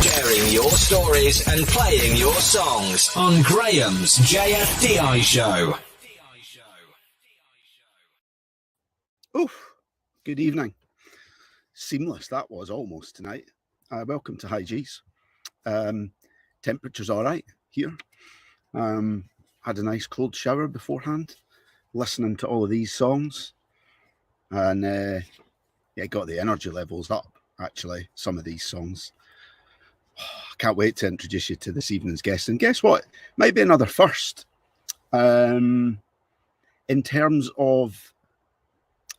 Sharing your stories and playing your songs on Graham's JFDI Show. Oof, good evening. Seamless that was almost tonight. Welcome to High G's. Temperature's all right here. Had a nice cold shower beforehand, listening to all of these songs. And got the energy levels up, actually, some of these songs. I can't wait to introduce you to this evening's guest. And guess what? Might be another first. In terms of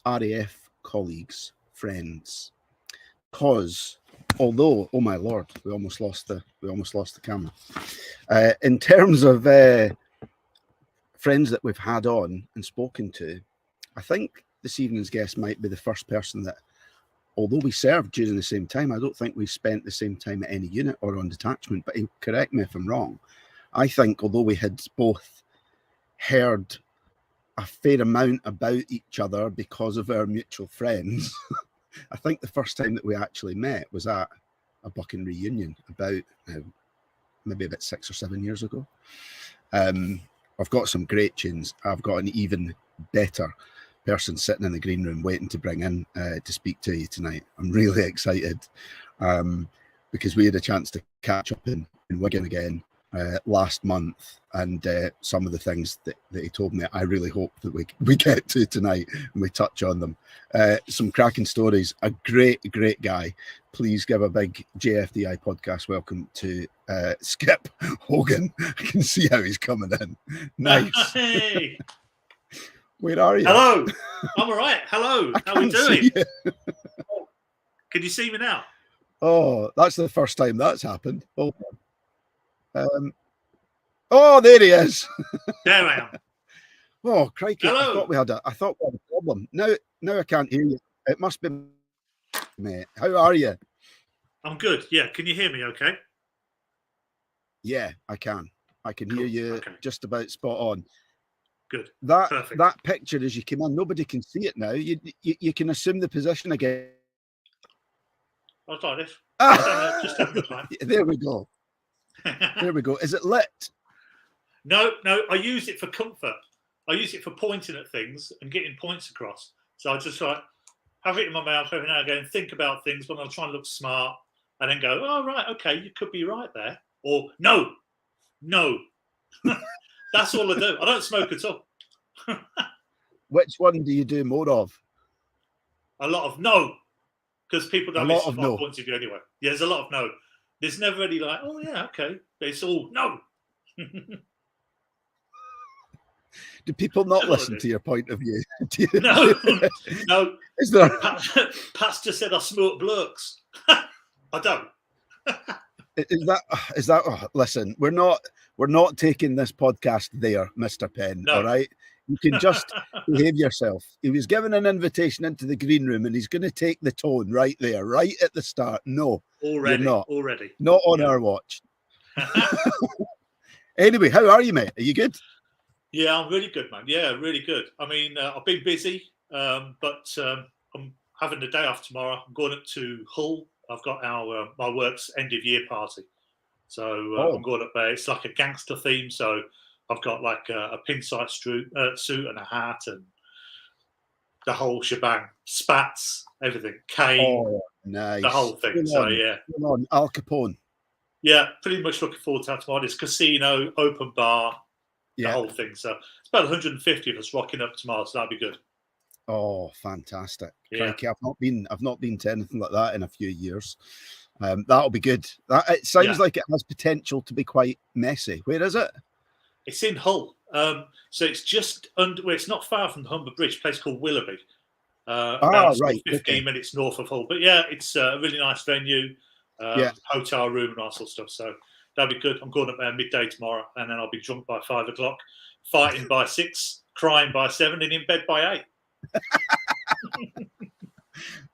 RAF colleagues, friends, because although, oh my lord, we almost lost the camera. In terms of friends that we've had on and spoken to, I think this evening's guest might be the first person that, although we served during the same time, I don't think we spent the same time at any unit or on detachment, but correct me if I'm wrong. I think although we had both heard a fair amount about each other because of our mutual friends, I think the first time that we actually met was at a Buchan reunion about maybe about 6 or 7 years ago. I've got some great tunes. I've got an even better person sitting in the green room waiting to bring in to speak to you tonight. I'm really excited because we had a chance to catch up in Wigan again last month, and some of the things that he told me, I really hope that we get to tonight and we touch on them. Some cracking stories. A great guy. Please give a big JFDI podcast welcome to Skip Hogan. I can see how he's coming in. Nice. Hey. Where are you? Hello. I'm all right. Hello. How are we doing? Can you see me now? Oh, that's the first time that's happened. Hold on. Oh, there he is. There I am. Oh, crikey. Hello. I thought we had a problem. Now I can't hear you. It must be, mate. How are you? I'm good. Yeah. Can you hear me okay? Yeah, I can. I can Cool. hear you Okay. just about spot on. Good. That picture as you came in, nobody can see it now. You can assume the position again. I'll try this. Just have a time. There we go. There we go. Is it lit? No. I use it for comfort. I use it for pointing at things and getting points across. So I just have it in my mouth every now and again, think about things when I try and look smart, and then go, oh, right, okay, you could be right there. Or no. That's all I do. I don't smoke at all. Which one do you do more of? A lot of no. Because people don't listen to my no. points of view anyway. Yeah, there's a lot of no. There's never any like, oh yeah, okay. It's all no. Do people not listen to your point of view? No. Is there? Pat's just said I smoke blokes. I don't. Is that? Oh, listen, we're not taking this podcast there, Mr. Penn. No. All right, you can just behave yourself. He was given an invitation into the green room, and he's going to take the tone right there, right at the start. No, already, you're not. Already, not on our watch. Anyway, how are you, mate? Are you good? Yeah, I'm really good, man. Yeah, really good. I mean, I've been busy, but I'm having the day off tomorrow. I'm going up to Hull. I've got my work's end of year party, so I'm going up there. It's like a gangster theme, so I've got like a pinstripe suit and a hat and the whole shebang, spats, everything, cane, nice, the whole thing. So yeah, Al Capone. Yeah, pretty much looking forward to that tomorrow. It's casino, open bar, the whole thing. So it's about 150 of us rocking up tomorrow, so that'd be good. Oh, fantastic! Yeah. Crikey, I've not been to anything like that in a few years. That'll be good. It sounds like it has potential to be quite messy. Where is it? It's in Hull. So it's just under. Well, it's not far from the Humber Bridge. A place called Willoughby. About 15 minutes north of Hull. But yeah, it's a really nice venue. Hotel room and all sorts of stuff. So that'll be good. I'm going up there midday tomorrow, and then I'll be drunk by 5 o'clock, fighting by 6, crying by 7, and in bed by 8.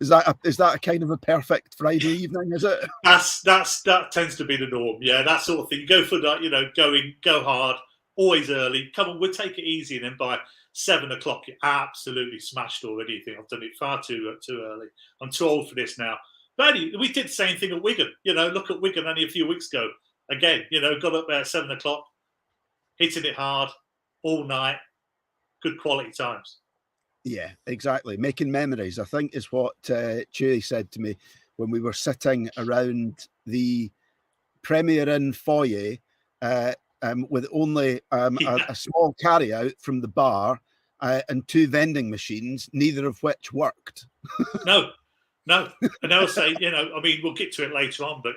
Is that a kind of a perfect Friday evening? Is it? That tends to be the norm. Yeah, that sort of thing. You go for that, go hard, always early. Come on, we'll take it easy, and then by 7 o'clock, you're absolutely smashed already. You think I've done it far too early. I'm too old for this now. But anyway, we did the same thing at Wigan. Look at Wigan only a few weeks ago. Again, got up there at 7 o'clock, hitting it hard all night. Good quality times. Yeah, exactly. Making memories, I think, is what Chewy said to me when we were sitting around the Premier Inn foyer with only a small carry-out from the bar and 2 vending machines, neither of which worked. No. And they'll say, we'll get to it later on, but,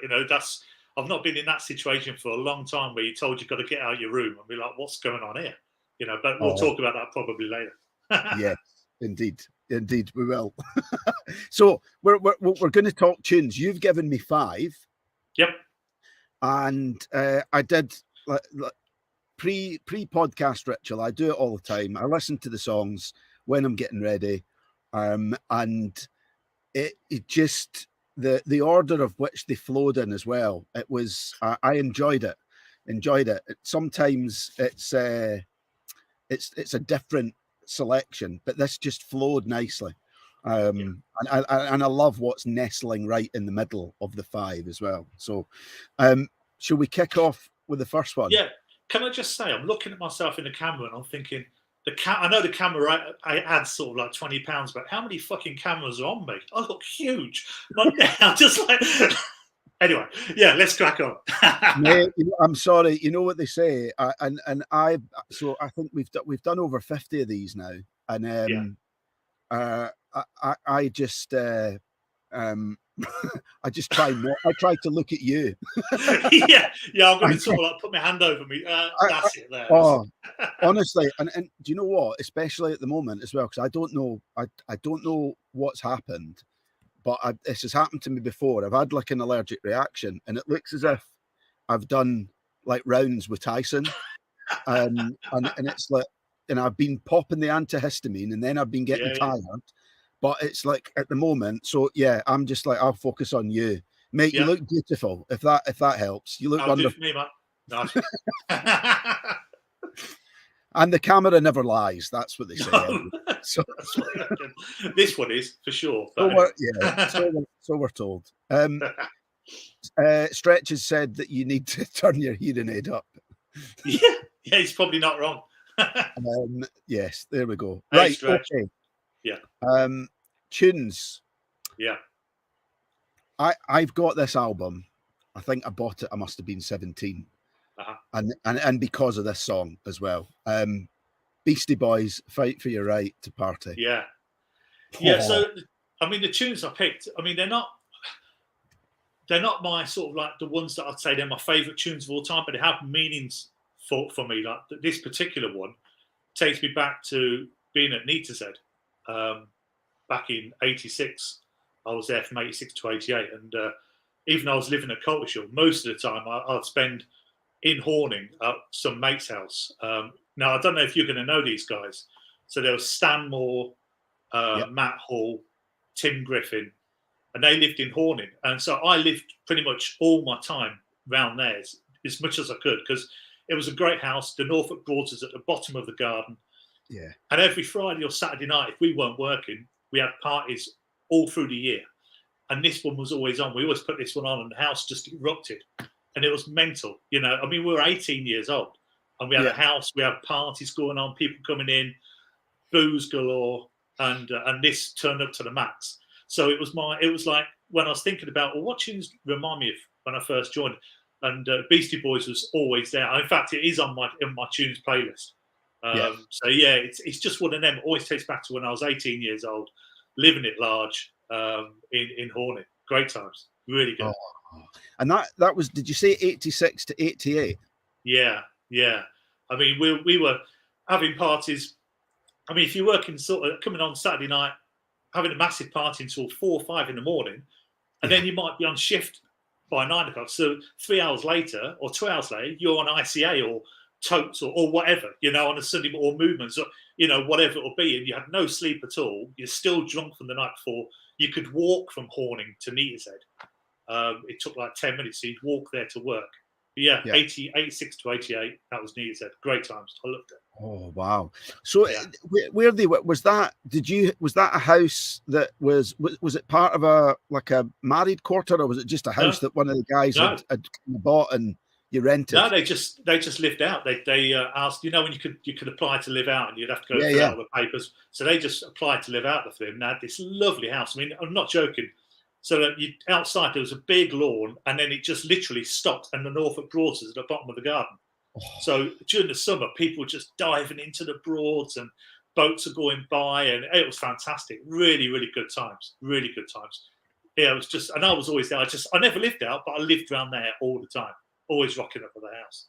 I've not been in that situation for a long time where you're told you've got to get out of your room and be like, what's going on here? But we'll talk about that probably later. Yeah, indeed we will. So we're going to talk tunes. You've given me 5. Yep. And I did pre-podcast ritual. I do it all the time. I listen to the songs when I'm getting ready, and it just the order of which they flowed in as well. It was I enjoyed it. Sometimes it's a different selection, but this just flowed nicely. And I love what's nestling right in the middle of the 5 as well. So, shall we kick off with the first one? Yeah. Can I just say, I'm looking at myself in the camera and I'm thinking, I know the camera I adds sort of like £20, but how many fucking cameras are on me? I look huge. I'm just like. Anyway, yeah, let's crack on. Mate, I'm sorry. You know what they say, I think we've done over 50 of these now, and I just I just try not. I try to look at you. yeah. I'm going to sort of like put my hand over me. That's it. There. Honestly, and do you know what? Especially at the moment as well, because I don't know. I don't know what's happened, but this has happened to me before. I've had like an allergic reaction, and it looks as if I've done like rounds with Tyson, and it's like, and I've been popping the antihistamine, and then I've been getting tired. But it's like at the moment, so yeah, I'm just like, I'll focus on you, mate. You look beautiful. If that helps, you look wonderful. Me, man. Nice. And the camera never lies. That's what they say. No. So this one is for sure. So we're told. Stretch has said that you need to turn your hearing aid up. Yeah, he's probably not wrong. Yes, there we go. Hey, right, Stretch. okay. Yeah. Tunes. Yeah. I've got this album. I think I bought it. I must have been 17. Uh-huh. And because of this song as well. Beastie Boys, Fight for Your Right to Party. Yeah. Yeah. So I mean, the tunes I picked, I mean, they're not my sort of like the ones that I'd say they're my favourite tunes of all time, but they have meanings for me. Like this particular one takes me back to being at Nita's Head back in '86. I was there from '86 to '88, and even though I was living at Coltishall, most of the time I'd spend in Horning at some mate's house. Now, I don't know if you're going to know these guys. So there was Stan Moore, Matt Hall, Tim Griffin, and they lived in Horning. And so I lived pretty much all my time round there as much as I could, because it was a great house. The Norfolk Broads was at the bottom of the garden. Yeah. And every Friday or Saturday night, if we weren't working, we had parties all through the year. And this one was always on. We always put this one on, and the house just erupted. And it was mental, I mean, we were 18 years old, and we had a house, we had parties going on, people coming in, booze galore, and this turned up to the max. So it was like when I was thinking about, well, what tunes remind me of when I first joined, and Beastie Boys was always there. In fact, it is in my tunes playlist. So yeah, it's just one of them. It always takes back to when I was 18 years old, living it large in Hornet. Great times, really good. And that was, did you say 86 to 88? Yeah. I mean, we were having parties. I mean, if you're working sort of coming on Saturday night, having a massive party until 4 or 5 in the morning, and then you might be on shift by 9 o'clock. So 3 hours later or 2 hours later, you're on ICA or totes or whatever, on a Sunday, or movements, or whatever it will be, and you had no sleep at all. You're still drunk from the night before. You could walk from Horning to Nita's Head. It took like 10 minutes, so you'd walk there to work. But 86 to 88, that was Nita's Head. Great times. I loved it. Oh wow! So Yeah. where they was that? Was that a house that was it part of a like a married quarter, or was it just a No, house that one of the guys no, had bought and you no. rented? They just lived out. They asked, when you could apply to live out, and you'd have to go Yeah, fill yeah. out all the papers. So they just applied to live out with them. They had this lovely house. I mean, I'm not joking. So that outside there was a big lawn, and then it just literally stopped, and the Norfolk Broads is at the bottom of the garden. So during the summer, people were just diving into the Broads, and boats are going by, and it was fantastic. Really, really good times. Really good times. Yeah, it was just, and I was always there. I never lived out, but I lived around there all the time. Always rocking up at the house.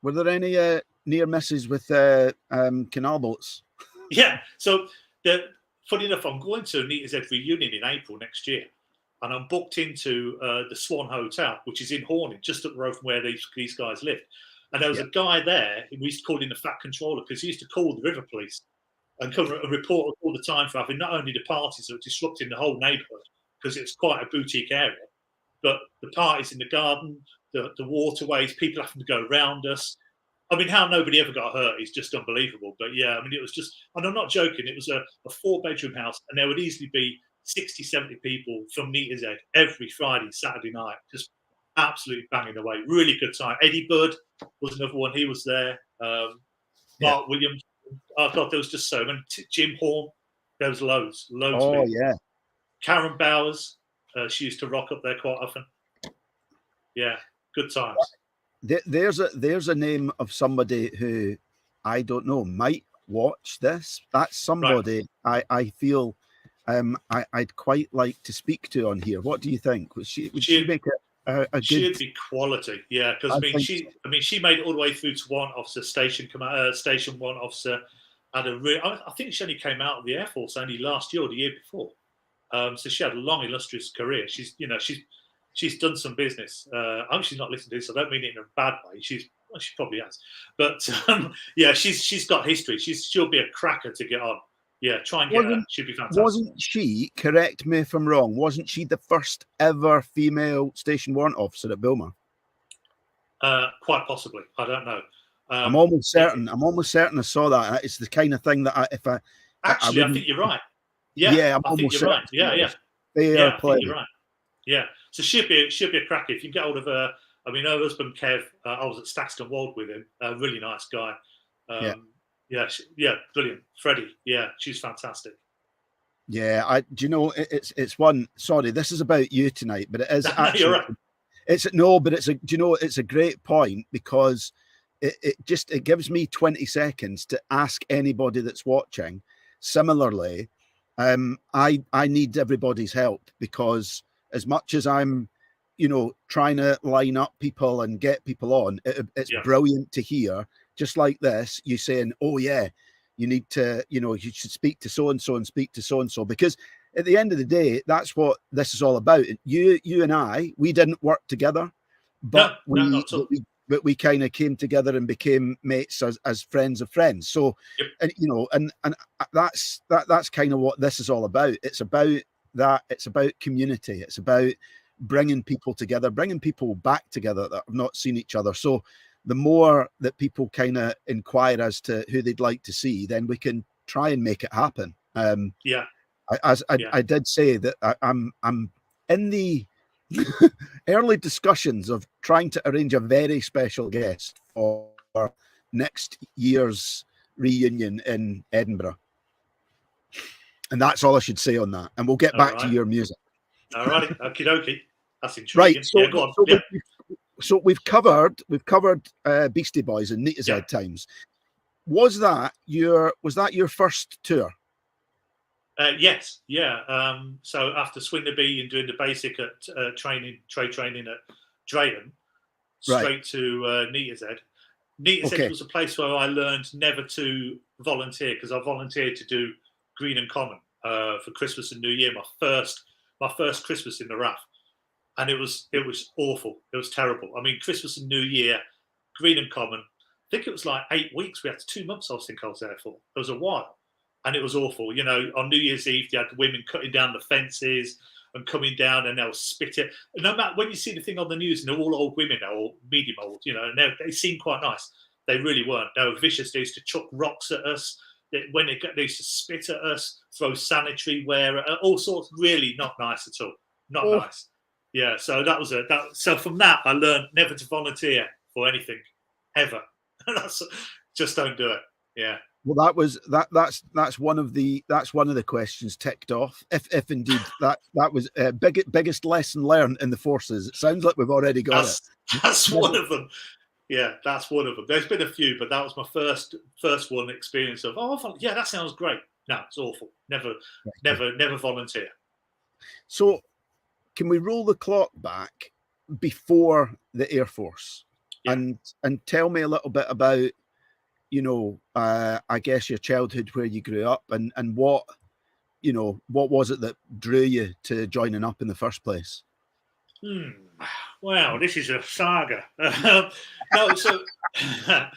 Were there any near misses with canal boats? Yeah. So funny enough, I'm going to Anita's Head reunion in April next year, and I'm booked into the Swan Hotel, which is in Horning, just up the road from where these guys lived. And there was a guy there who we used to call him the Fat Controller, because he used to call the river police and come and report all the time for having not only the parties that were disrupting the whole neighbourhood, because it's quite a boutique area, but the parties in the garden, the waterways, people having to go around us. I mean, how nobody ever got hurt is just unbelievable. But yeah, I mean, it was just, and I'm not joking, it was a 4-bedroom house, and there would easily be 60, 70 people from Neater's Head every Friday, Saturday night, just absolutely banging away. Really good time. Eddie Budd was another one. He was there. Mark Williams. Oh, God, there was just so many. Jim Horn. There was loads. Oh, of yeah. Karen Bowers. She used to rock up there quite often. Yeah, good times. There's a name of somebody who I don't know might watch this. That's somebody I feel I'd quite like to speak to on here. What do you think? Would she make a good? She'd be quality, yeah. Because she made it all the way through to one officer, station one officer. I think she only came out of the Air Force only last year or the year before. So she had a long, illustrious career. She's done some business. I hope she's not listening to this. I don't mean it in a bad way. She probably has, but yeah, she's got history. She'll be a cracker to get on. Yeah, try and get her. She'd be fantastic. Wasn't she? Correct me if I'm wrong. Wasn't she the first ever female station warrant officer at Bilmer? Quite possibly. I don't know. I'm almost certain. I'm almost certain I saw that. It's the kind of thing that I think you're right. Yeah, I'm I think you're right. Yeah. I think you're right. Yeah, so she'll be a cracker if you get hold of her. I mean, her husband Kev, I was at Staxton Wold with him. A really nice guy. Yeah, brilliant. Freddie, yeah, she's fantastic. Yeah, do you know it's one. Sorry, this is about you tonight, but it is actually. You're right. It's a great point, because it gives me 20 seconds to ask anybody that's watching. Similarly, I need everybody's help, because as much as I'm, trying to line up people and get people on, it's brilliant to hear, just like this, you saying, oh yeah, you need to, you should speak to so-and-so and speak to so-and-so, because at the end of the day, that's what this is all about. You and I, we didn't work together, but we kind of came together and became mates as friends of friends. So, and that's kind of what this is all about. It's about that. It's about community. It's about bringing people together, bringing people back together that have not seen each other. So the more that people kind of inquire as to who they'd like to see, then we can try and make it happen. I did say that I'm in the early discussions of trying to arrange a very special guest for next year's reunion in Edinburgh. And that's all I should say on that. And we'll get back to your music. All righty, okie dokie. That's intriguing. Right. So, go on. We've covered Beastie Boys and Neater's Head times. Was that your first tour? Yes, yeah. So after Swindon and doing the basic at trade training at Drayton, straight to Neater's Head. Neater's Head was a place where I learned never to volunteer, because I volunteered to do Green and Common for Christmas and New Year. My first Christmas in the RAF, and it was awful. It was terrible. I mean, Christmas and New Year, Green and Common. I think it was like 8 weeks. We had 2 months. I was there for. It was a while. And it was awful. On New Year's Eve, you had the women cutting down the fences and coming down, and they'll spit it. And no matter when you see the thing on the news, and they're all old women, or medium old, and they seem quite nice. They really weren't. They were vicious. They used to chuck rocks at us. They used to spit at us, throw sanitary ware at us, all sorts. Really not nice at all. Not nice. Yeah. So that was So from that, I learned never to volunteer for anything ever. Just don't do it. Yeah. Well, that's one of the questions ticked off. If indeed that was biggest lesson learned in the forces. It sounds like we've already got it. That's one of them. Yeah, that's one of them. There's been a few, but that was my first one experience of. Oh, yeah, that sounds great. No, it's awful. Never volunteer. So, can we roll the clock back before the Air Force, and tell me a little bit about, I guess your childhood, where you grew up, and what was it that drew you to joining up in the first place? Wow, this is a saga. No, so I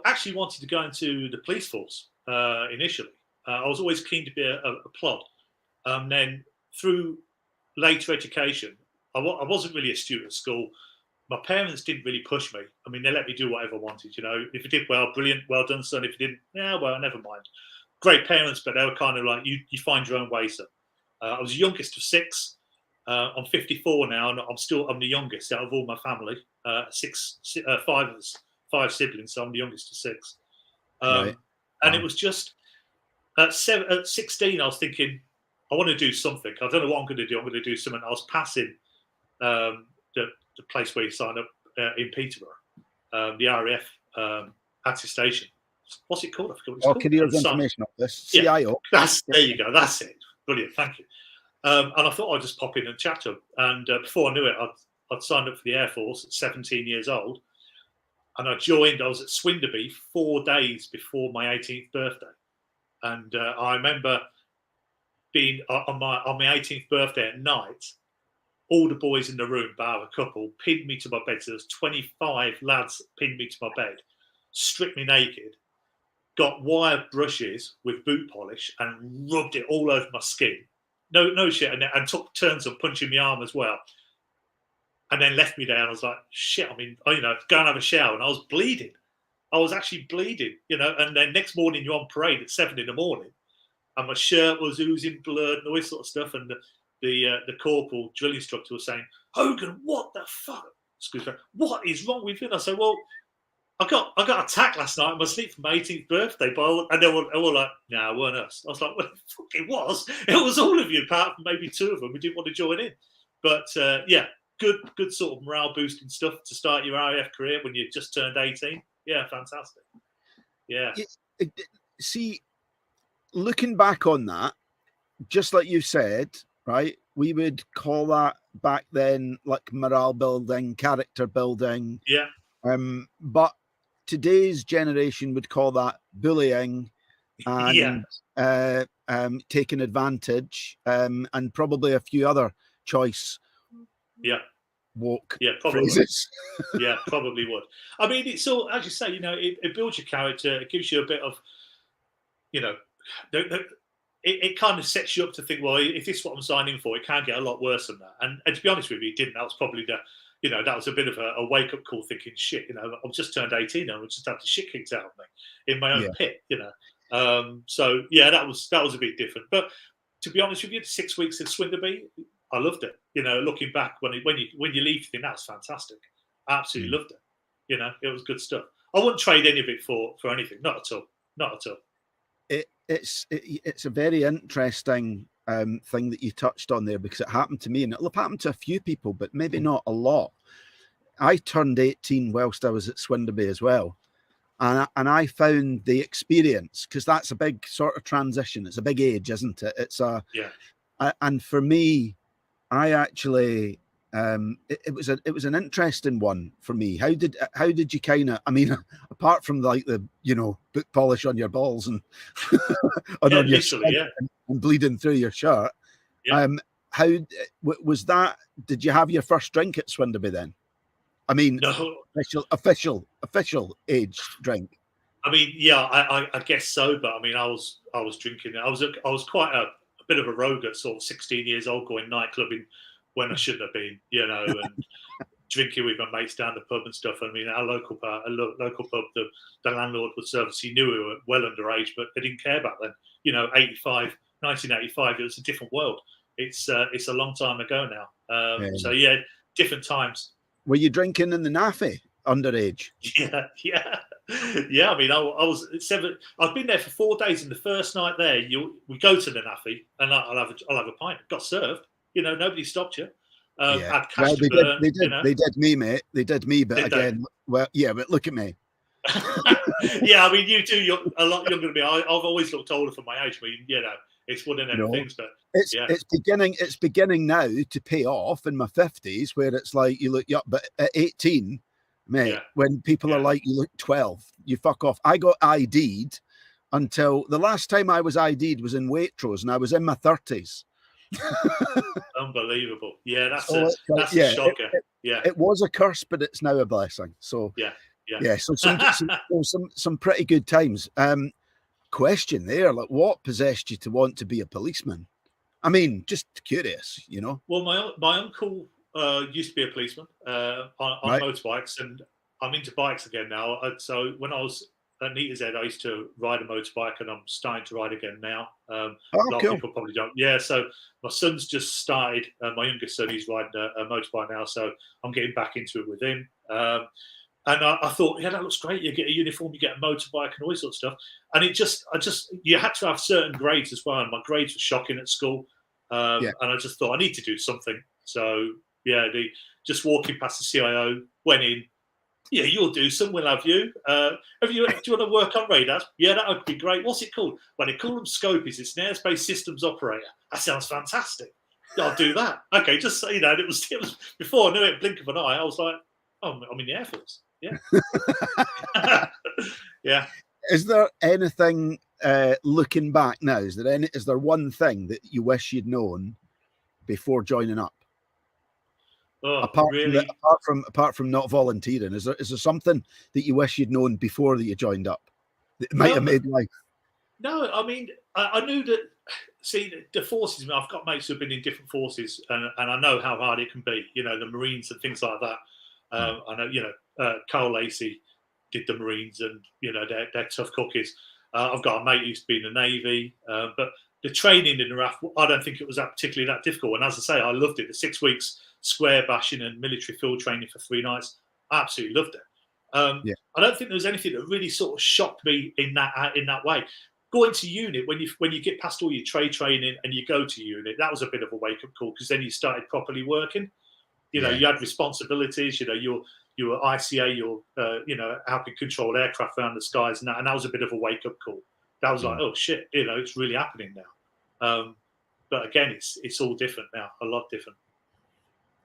actually wanted to go into the police force initially. I was always keen to be a plod. Then through later education, I wasn't really astute at school. My parents didn't really push me. I mean, they let me do whatever I wanted. If you did well, brilliant, well done, son. If you didn't, yeah, well, never mind. Great parents, but they were kind of like, you find your own way, son. I was the youngest of 6. I'm 54 now, and I'm the youngest out of all my family. 5 siblings, so I'm the youngest of 6. Right. And it was just at 16, I was thinking, I want to do something. I don't know what I'm going to do. I'm going to do something. I was passing the place where you sign up in Peterborough, the RAF attestation. What's it called? I forgot what it's called. Careers Information Office, CIO. There you go. That's it. Brilliant. Thank you. And I thought I'd just pop in and chat to them. And before I knew it, I'd signed up for the Air Force at 17 years old. And I was at Swinderby 4 days before my 18th birthday. And I remember being on my 18th birthday at night, all the boys in the room, bar a couple, pinned me to my bed. So there was 25 lads pinned me to my bed, stripped me naked, got wire brushes with boot polish and rubbed it all over my skin. No shit. And took turns of punching my arm as well. And then left me there. And I was like, shit, go and have a shower. And I was bleeding. I was actually bleeding, And then next morning you're on parade at 7 a.m. And my shirt was oozing blood and all this sort of stuff. And the corporal drill instructor was saying, Hogan, what the fuck? Excuse me, what is wrong with you? And I said, well, I got attacked last night in my sleep for my 18th birthday, and they were like, "No, it weren't us." I was like, "Well, fuck, it was. It was all of you, apart from maybe 2 of them who didn't want to join in." But yeah, good sort of morale boosting stuff to start your RAF career when you just turned 18. Yeah, fantastic. Yeah. See, looking back on that, just like you said, right? We would call that back then like morale building, character building. Yeah. But today's generation would call that bullying and taking advantage, and probably a few other choice woke phrases. Yeah, probably would. I mean, it's all, as you say, it builds your character. It gives you a bit of, it kind of sets you up to think, well, if this is what I'm signing for, it can get a lot worse than that. And to be honest with you, it didn't. That was probably that was a bit of a wake-up call, thinking, shit, I've just turned 18 and I just had the shit kicked out of me in my own pit, So, yeah, that was a bit different. But to be honest with you, the 6 weeks in Swinderby, I loved it. Looking back, when you leave, you think, that's fantastic. I absolutely loved it. It was good stuff. I wouldn't trade any of it for anything. Not at all. Not at all. It's a very interesting thing that you touched on there, because it happened to me, and it'll have happened to a few people, but maybe not a lot. I turned 18 whilst I was at Swinderby as well, and I found the experience, because that's a big sort of transition. It's a big age, isn't it? And for me, I actually it was an interesting one for me. How did you kind of, I mean, apart from like the boot polish on your balls and on your and bleeding through your shirt, how was that? Did you have your first drink at Swinderby then? I mean, no. official aged drink. I mean, yeah, I guess so, but I mean, I was drinking. I was quite a bit of a rogue at sort of 16 years old, going nightclubbing when I shouldn't have been, and drinking with my mates down the pub and stuff. I mean, our local pub, the landlord would serve us. He knew we were well underage, but they didn't care back then. 1985, it was a different world. It's a long time ago now. So yeah, different times. Were you drinking in the NAFI underage? Yeah. I mean, I was 7. I've been there for 4 days, and the first night there, we go to the NAFI, and I'll have a pint. Got served. Nobody stopped you. Had cash to burn. They did me, mate. They did me, but again, well, yeah, but look at me. Yeah, I mean, you two, you're a lot younger than me. I've always looked older for my age. I mean, it's one of them things, but it's beginning now to pay off in my 50s, where it's like you look up, but at 18, mate, when people are like, you look 12, you fuck off. I got ID'd until the last time I was ID'd was in Waitrose, and I was in my 30s. Unbelievable. Yeah, that's a shocker. It was a curse, but it's now a blessing. So so some pretty good times. Question there, like, what possessed you to want to be a policeman? I mean, just curious, Well, my uncle used to be a policeman on motorbikes, and I'm into bikes again now. So when I was at Neater's Head, I used to ride a motorbike, and I'm starting to ride again now. A lot of people probably don't. Yeah, so my son's just started. My youngest son, he's riding a motorbike now, so I'm getting back into it with him. And I thought, that looks great. You get a uniform, you get a motorbike, and all this sort of stuff. And you had to have certain grades as well. And my grades were shocking at school. And I just thought, I need to do something. So, just walking past the CIO, went in. Yeah, you'll do some. We'll have you. Do you want to work on radars? Yeah, that would be great. What's it called? Well, they call them Scopies. It's an airspace systems operator. That sounds fantastic. I'll do that. Okay, just so you know, it was before I knew it, blink of an eye, I was like, oh, I'm in the Air Force. Yeah. Yeah. Is there anything looking back now? Is there one thing that you wish you'd known before joining up? Oh, apart from not volunteering, is there something that you wish you'd known before that you joined up that might have made life? No, I mean, I knew that. See, the forces. I've got mates who've been in different forces, and I know how hard it can be. The Marines and things like that. I know, Carl Lacey did the Marines, and they're tough cookies. I've got a mate who used to be in the Navy, but the training in the RAF, I don't think it was particularly that difficult. And as I say, I loved it. The 6 weeks square bashing and military field training for 3 nights, I absolutely loved it. I don't think there was anything that really sort of shocked me in that way. Going to unit, when you get past all your trade training and you go to unit, that was a bit of a wake up call, because then you started properly working. You had responsibilities. You were ICA. You're helping control aircraft around the skies, and that was a bit of a wake up call. That was like, oh shit, it's really happening now. But again, it's all different now, a lot different.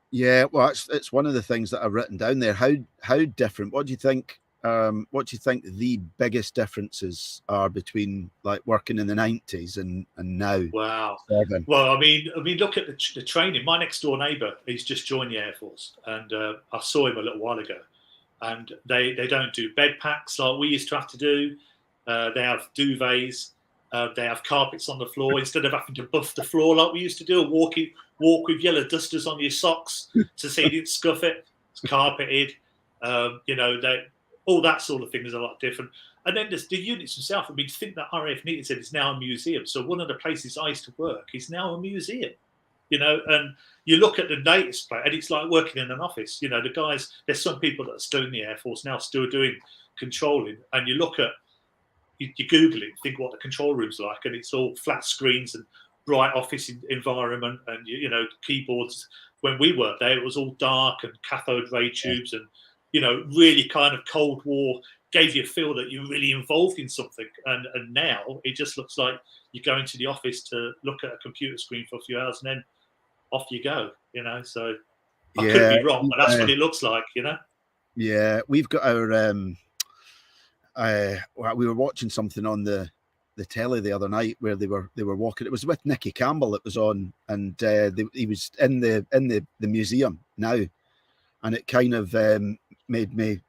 Yeah, well, it's one of the things that I've written down there. How different? What do you think? What do you think the biggest differences are between like working in the 90s and now? Wow. Well, I mean, look at the training. My next door neighbour, he's just joined the Air Force, and I saw him a little while ago. And they don't do bed packs like we used to have to do. They have duvets. They have carpets on the floor instead of having to buff the floor like we used to do. Walk with yellow dusters on your socks to see you didn't scuff it. It's carpeted. All that sort of thing is a lot different. And then there's the units themselves. I mean, to think that RAF Neater's is now a museum. So one of the places I used to work is now a museum. And you look at the latest place, and it's like working in an office. The guys, there's some people that are still in the Air Force now, still doing controlling. And you look at, you Google it, think what the control room's like, and it's all flat screens and bright office environment, and keyboards. When we worked there, it was all dark and cathode ray tubes, and really kind of Cold War, gave you a feel that you're really involved in something. And now it just looks like you go into the office to look at a computer screen for a few hours, and then off you go. So I could be wrong, but that's what it looks like. Yeah, we've got our. We were watching something on the telly the other night where they were walking. It was with Nicky Campbell. It was on, and he was in the museum now, and it kind of made me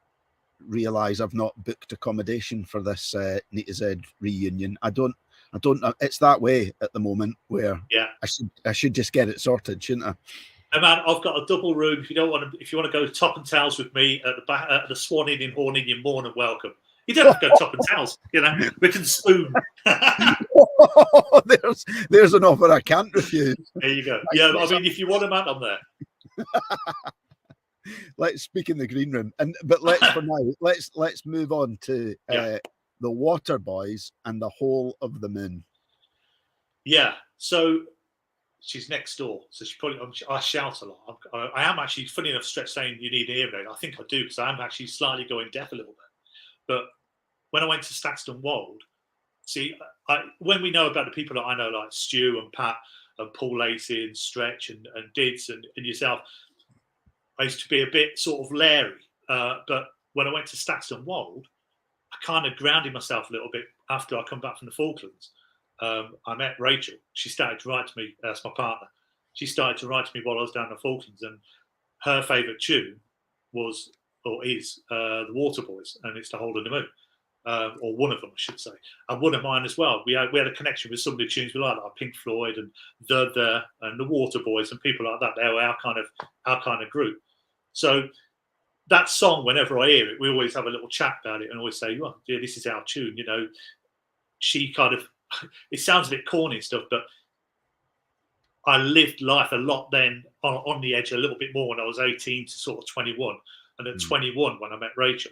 realise I've not booked accommodation for this Neater's Head reunion. I don't know. It's that way at the moment where I should just get it sorted, shouldn't I? And man, I've got a double room. If you want to go top and tails with me at the back, at the Swan Inn in Horning, you're more than welcome. You don't have to go top and tails. We can spoon. there's an offer I can't refuse. There you go. Yeah, I mean, if you want a man, I'm there. Let's speak in the green room, but for now, let's move on to the Water Boys and the Whole of the Moon. Yeah, so she's next door, so she probably. I shout a lot. I am actually, funny enough, Stretch saying you need an hearing aid. I think I do, because I'm actually slightly going deaf a little bit. But when I went to Staxton Wold, see, when we know about the people that I know, like Stu and Pat and Paul Lacey and Stretch and Dids and yourself, I used to be a bit sort of leery. But when I went to Staxton Wold, I kind of grounded myself a little bit after I come back from the Falklands. I met Rachel. She started to write to me. That's my partner. She started to write to me while I was down in the Falklands, and her favourite tune was, or is, the Water Boys, and it's the Whole of the Moon, or one of them, I should say, and one of mine as well. We had a connection with some of the tunes we like Pink Floyd and and the Water Boys and people like that. They were our kind of group. So that song, whenever I hear it, we always have a little chat about it and always say, "Well, yeah, this is our tune." She kind of. It sounds a bit corny and stuff, but I lived life a lot then on the edge a little bit more when I was 18 to sort of 21. And at 21, when I met Rachel,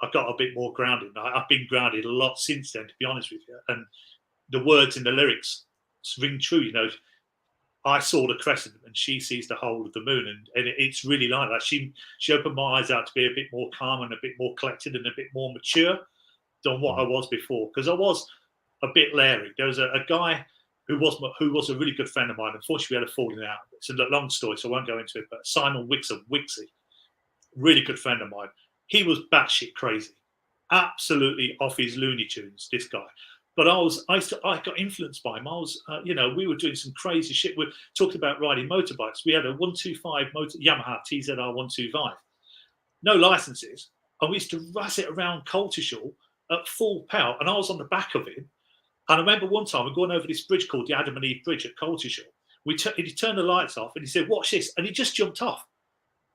I got a bit more grounded. I've been grounded a lot since then, to be honest with you. And the words in the lyrics ring true. I saw the crescent and she sees the whole of the moon. And it's really like that. She opened my eyes out to be a bit more calm and a bit more collected and a bit more mature than what I was before. Because I was a bit leery. There was a guy who was a really good friend of mine. Unfortunately, we had a falling out. It's a long story, so I won't go into it. But Simon Wixie, really good friend of mine. He was batshit crazy, absolutely off his Looney Tunes. This guy, but I got influenced by him. I was, we were doing some crazy shit. We're talking about riding motorbikes. We had a 125 Yamaha TZR 125, no licenses, and we used to razz it around Coltishall at full power. And I was on the back of him. And I remember one time we're going over this bridge called the Adam and Eve Bridge at Coltishall. He turned the lights off and he said, "Watch this," and he just jumped off.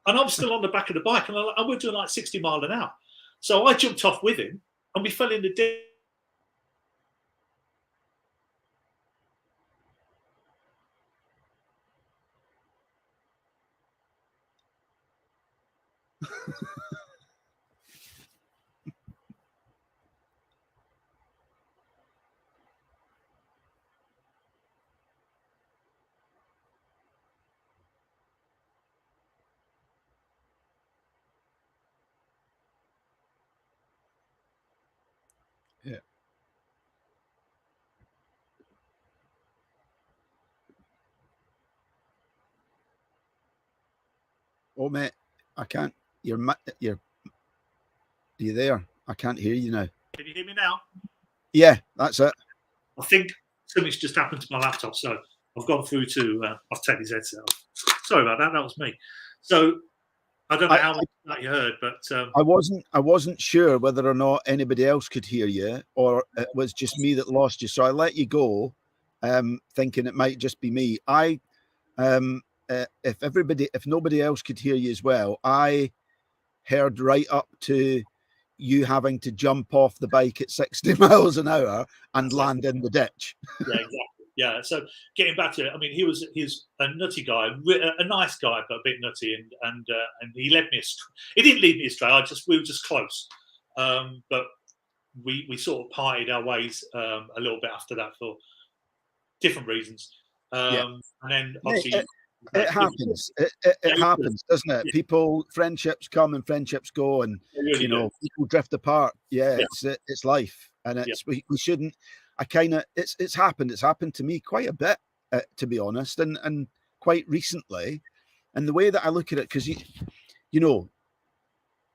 And I'm still on the back of the bike, and we're doing like 60 miles an hour. So I jumped off with him, and we fell in the ditch. Yeah. Oh, mate, I can't. Are you there? I can't hear you now. Can you hear me now? Yeah, that's it. I think something's just happened to my laptop, so I've gone through to. I've taken his headset off. Sorry about that. That was me. So I don't know how much that you heard, but I wasn't sure whether or not anybody else could hear you, or it was just me that lost you. So I let you go, thinking it might just be me. If nobody else could hear you as well, I heard right up to you having to jump off the bike at 60 miles an hour and land in the ditch. Yeah, exactly. Yeah. So getting back to it, I mean, he's a nutty guy, a nice guy, but a bit nutty, and he led me astray. He didn't lead me astray. We were just close, but we sort of parted our ways a little bit after that for different reasons. And then obviously. It happens. It happens, doesn't it? Yeah. Friendships come and friendships go, and really people drift apart. Yeah. It's life, and we shouldn't. It's happened. It's happened to me quite a bit, to be honest, and quite recently. And the way that I look at it, because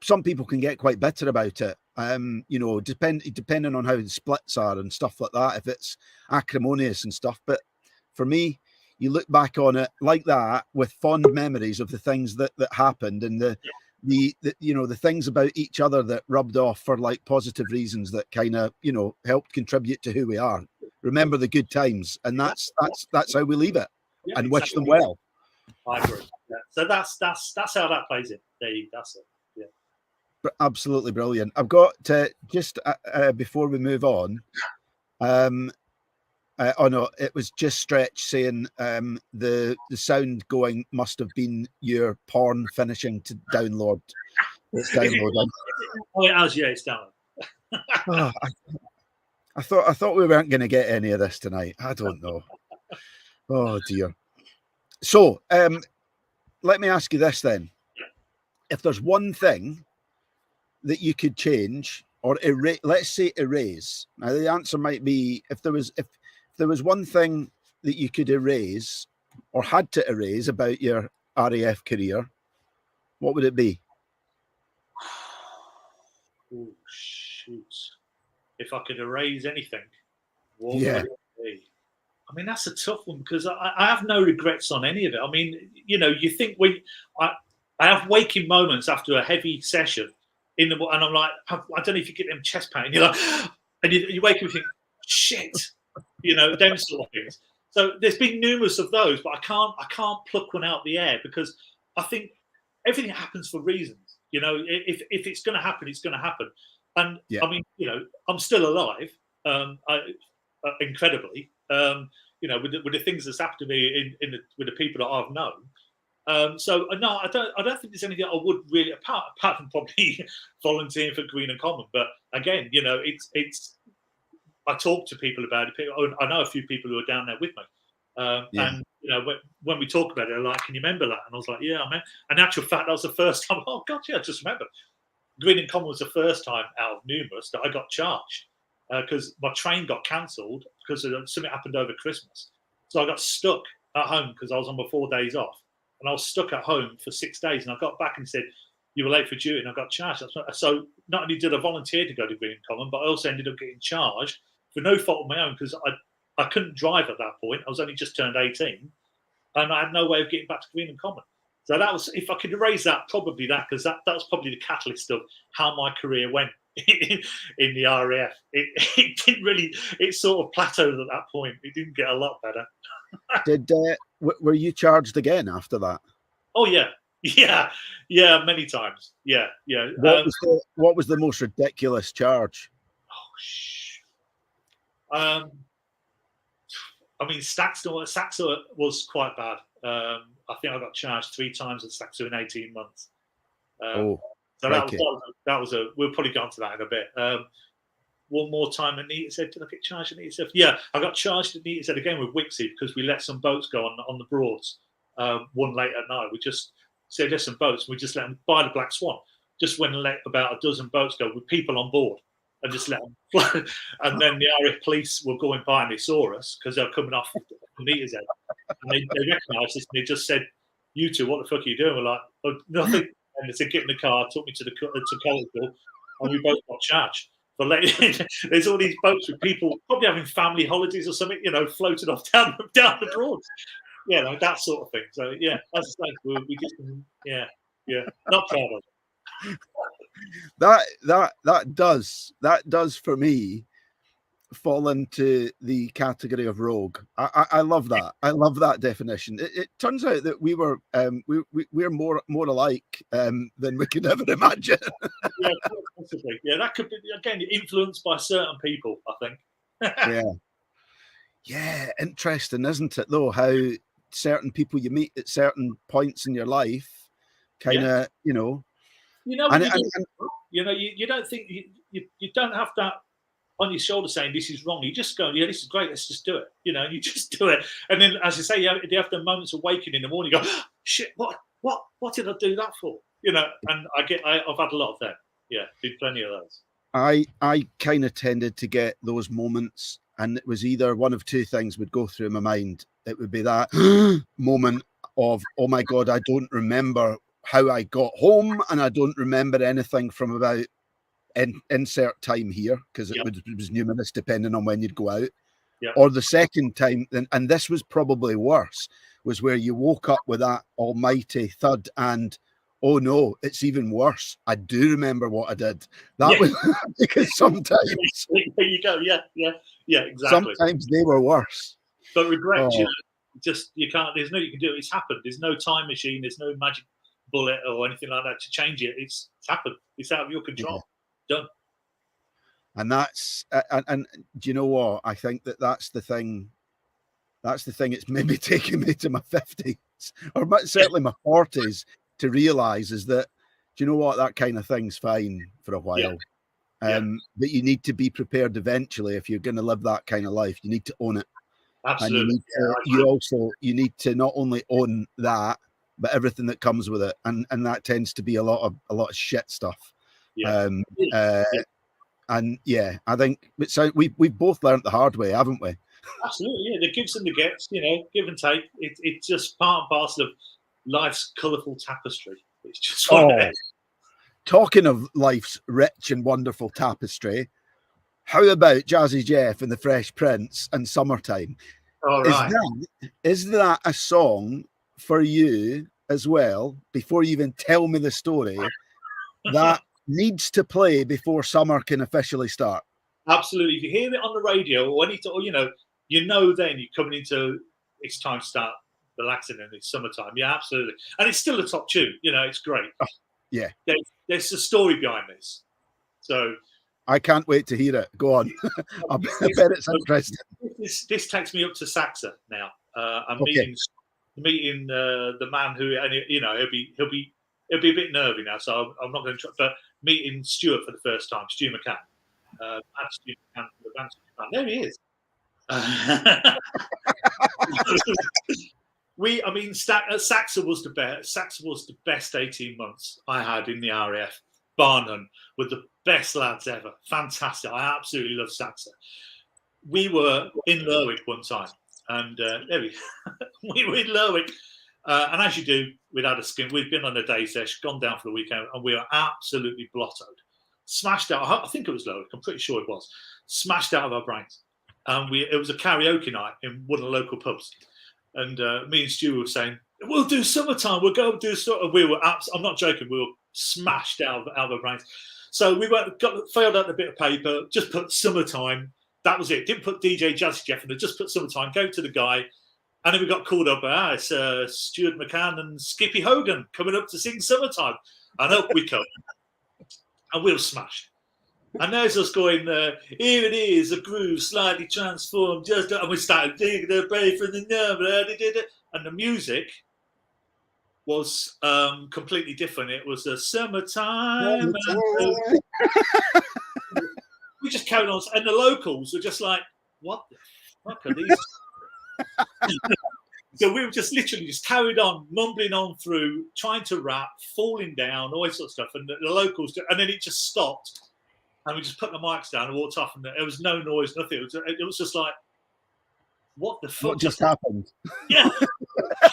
some people can get quite bitter about it. Depending on how the splits are and stuff like that. If it's acrimonious and stuff, but for me, you look back on it like that with fond memories of the things that happened, and the things about each other that rubbed off for like positive reasons that kind of helped contribute to who we are. Remember the good times, and that's how we leave it, and wish them well. I agree. Yeah. So that's how that plays in. There you. That's it. Yeah. Absolutely brilliant. I've got just before we move on. Oh no, it was just Stretch saying the sound going must have been your porn finishing to download. It's downloading. Oh, it has. Yeah, it's down. Oh, I thought we weren't going to get any of this tonight. I don't know. Oh dear. So let me ask you this then: if there's one thing that you could change or erase, let's say erase. Now the answer might be if there was one thing that you could erase or had to erase about your RAF career, what would it be? Oh shoot! If I could erase anything, what Yeah. would it be? I mean, that's a tough one because I have no regrets on any of it. I mean, you know, you think when I have waking moments after a heavy session and I'm like, I don't know if you get them chest pain. You're like, and you wake up and think, shit, you know, them sort of things. So there's been numerous of those, but I can't pluck one out of the air because I think everything happens for reasons. You know, if it's going to happen, it's going to happen. And Yeah. I mean, you know, I'm still alive, incredibly. You know, with the things that's happened to me with the people that I've known. So no, I don't think there's anything I would really apart from probably volunteering for Green and Common. But again, you know, it's I talk to people about it. I know a few people who are down there with me, and you know, when we talk about it, they're like, "Can you remember that?" And I was like, "Yeah, I mean." And in actual fact, that was the first time. Oh God, yeah, I just remember. Green and Common was the first time out of numerous that I got charged because my train got cancelled because something happened over Christmas. So I got stuck at home because I was on my 4 days off, and I was stuck at home for 6 days. And I got back and said, "You were late for duty," and I got charged. So not only did I volunteer to go to Green and Common, but I also ended up getting charged for no fault of my own because I couldn't drive at that point. I was only just turned 18, and I had no way of getting back to Green and Common. So that was, if I could erase that, probably that, because that was probably the catalyst of how my career went in the RAF. It didn't really, it sort of plateaued at that point. It didn't get a lot better. Were you charged again after that? Oh yeah, many times. Yeah. What was the most ridiculous charge? I mean, Saxor was quite bad. I think I got charged 3 times at Saxor in 18 months. So that was a. We'll probably go on to that in a bit. One more time, Anita said, "Did I get charged?" Anita said, "Yeah, I got charged." Anita said again with Wixie because we let some boats go on the Broads one late at night. We just said there's some boats. And we just let them by the Black Swan. Just went and let about a dozen boats go with people on board. And just let them fly. And then the RAF police were going by and they saw us because they were coming off Anita's head. And they recognised us and they just said, "You two, what the fuck are you doing?" We're like, "Oh, nothing." And they said, "Get in the car," took me to Collegeville, and we both got charged. But there's all these boats with people probably having family holidays or something, you know, floated off down the Broads. Yeah, like that sort of thing. So yeah, as I say, we just not proud of it. That does for me fall into the category of rogue. I love that. I love that definition. It turns out that we're more alike than we could ever imagine. Yeah, possibly. Yeah, that could be again influenced by certain people, I think. Yeah, interesting, isn't it? Though how certain people you meet at certain points in your life, kind of, you know. You know, you don't think you don't have that on your shoulder saying this is wrong. You just go, yeah, this is great. Let's just do it. You know, and you just do it. And then, as you say, you have the moments of waking in the morning. You go, oh, shit, what did I do that for? You know, and I've had a lot of them. Yeah, did plenty of those. I kind of tended to get those moments, and it was either one of two things would go through my mind. It would be that moment of, oh my God, I don't remember how I got home, and I don't remember anything from about insert time here, because it was numerous depending on when you'd go out. Or the second time, and this was probably worse, was where you woke up with that almighty thud and, oh no, it's even worse. I do remember what I did. That was because sometimes there you go. Yeah, exactly. Sometimes they were worse. But regret, just you can't. There's no you can do it. It's happened. There's no time machine. There's no magic bullet or anything like that to change it. It's happened. It's out of your control. Done. And that's and do you know what? I think that's the thing. That's the thing. It's maybe taken me to my 50s or certainly my 40s to realise is that, do you know what? That kind of thing's fine for a while. But you need to be prepared eventually if you're going to live that kind of life. You need to own it. Absolutely. And you need to not only own that, but everything that comes with it. And that tends to be a lot of shit stuff. And yeah, I think so. We've both learned the hard way, haven't we? Absolutely, yeah. The gives and the gets, give and take. It's just part and parcel of life's colourful tapestry. It's just talking of life's rich and wonderful tapestry, how about Jazzy Jeff and the Fresh Prince and Summertime? All right. Is that a song for you as well? Before you even tell me the story, that needs to play before summer can officially start. Absolutely. If you hear it on the radio or anything, or then you're coming into it's time to start relaxing in it's summertime. Yeah, absolutely. And it's still a top tune. It's great. Yeah. There's a story behind this. So I can't wait to hear it. Go on. I bet it's interesting. This takes me up to Saxa now. I'm meeting the man who, and he'll be a bit nervy now, so I'm not going to try. But meeting Stuart for the first time, Stu McCann. There he is. Saxa was the best. Saxa was the best 18 months I had in the RAF. Bar none, with the best lads ever. Fantastic. I absolutely love Saxa. We were in Lerwick one time, and we were in Lerwick. And as you do, we'd had a skin. We'd been on a day sesh, gone down for the weekend, and we were absolutely blottoed. Smashed out. I think it was Lerwick. I'm pretty sure it was. Smashed out of our brains. And it was a karaoke night in one of the local pubs. And me and Stu were saying, we'll do Summertime. We'll go do sort. We were. I'm not joking. We were smashed out of our brains. So we filled out a bit of paper. Just put Summertime. That was it. Didn't put DJ Jazzy Jeff in it. Just put Summertime. Go to the guy. And then we got called up. It's Stuart McCann and Skippy Hogan coming up to sing Summertime. And up we come. And we were smashed. And there's us going, here it is, a groove slightly transformed. And we started digging the break from the number. And the music was completely different. It was a summertime. We just carried on. And the locals were just like, what the fuck are these? So we were just literally carried on, mumbling on through, trying to rap, falling down, all this sort of stuff. And the locals, and then it just stopped. And we just put the mics down and walked off, and there was no noise, nothing. It was just like, what the fuck? What just happened? Yeah.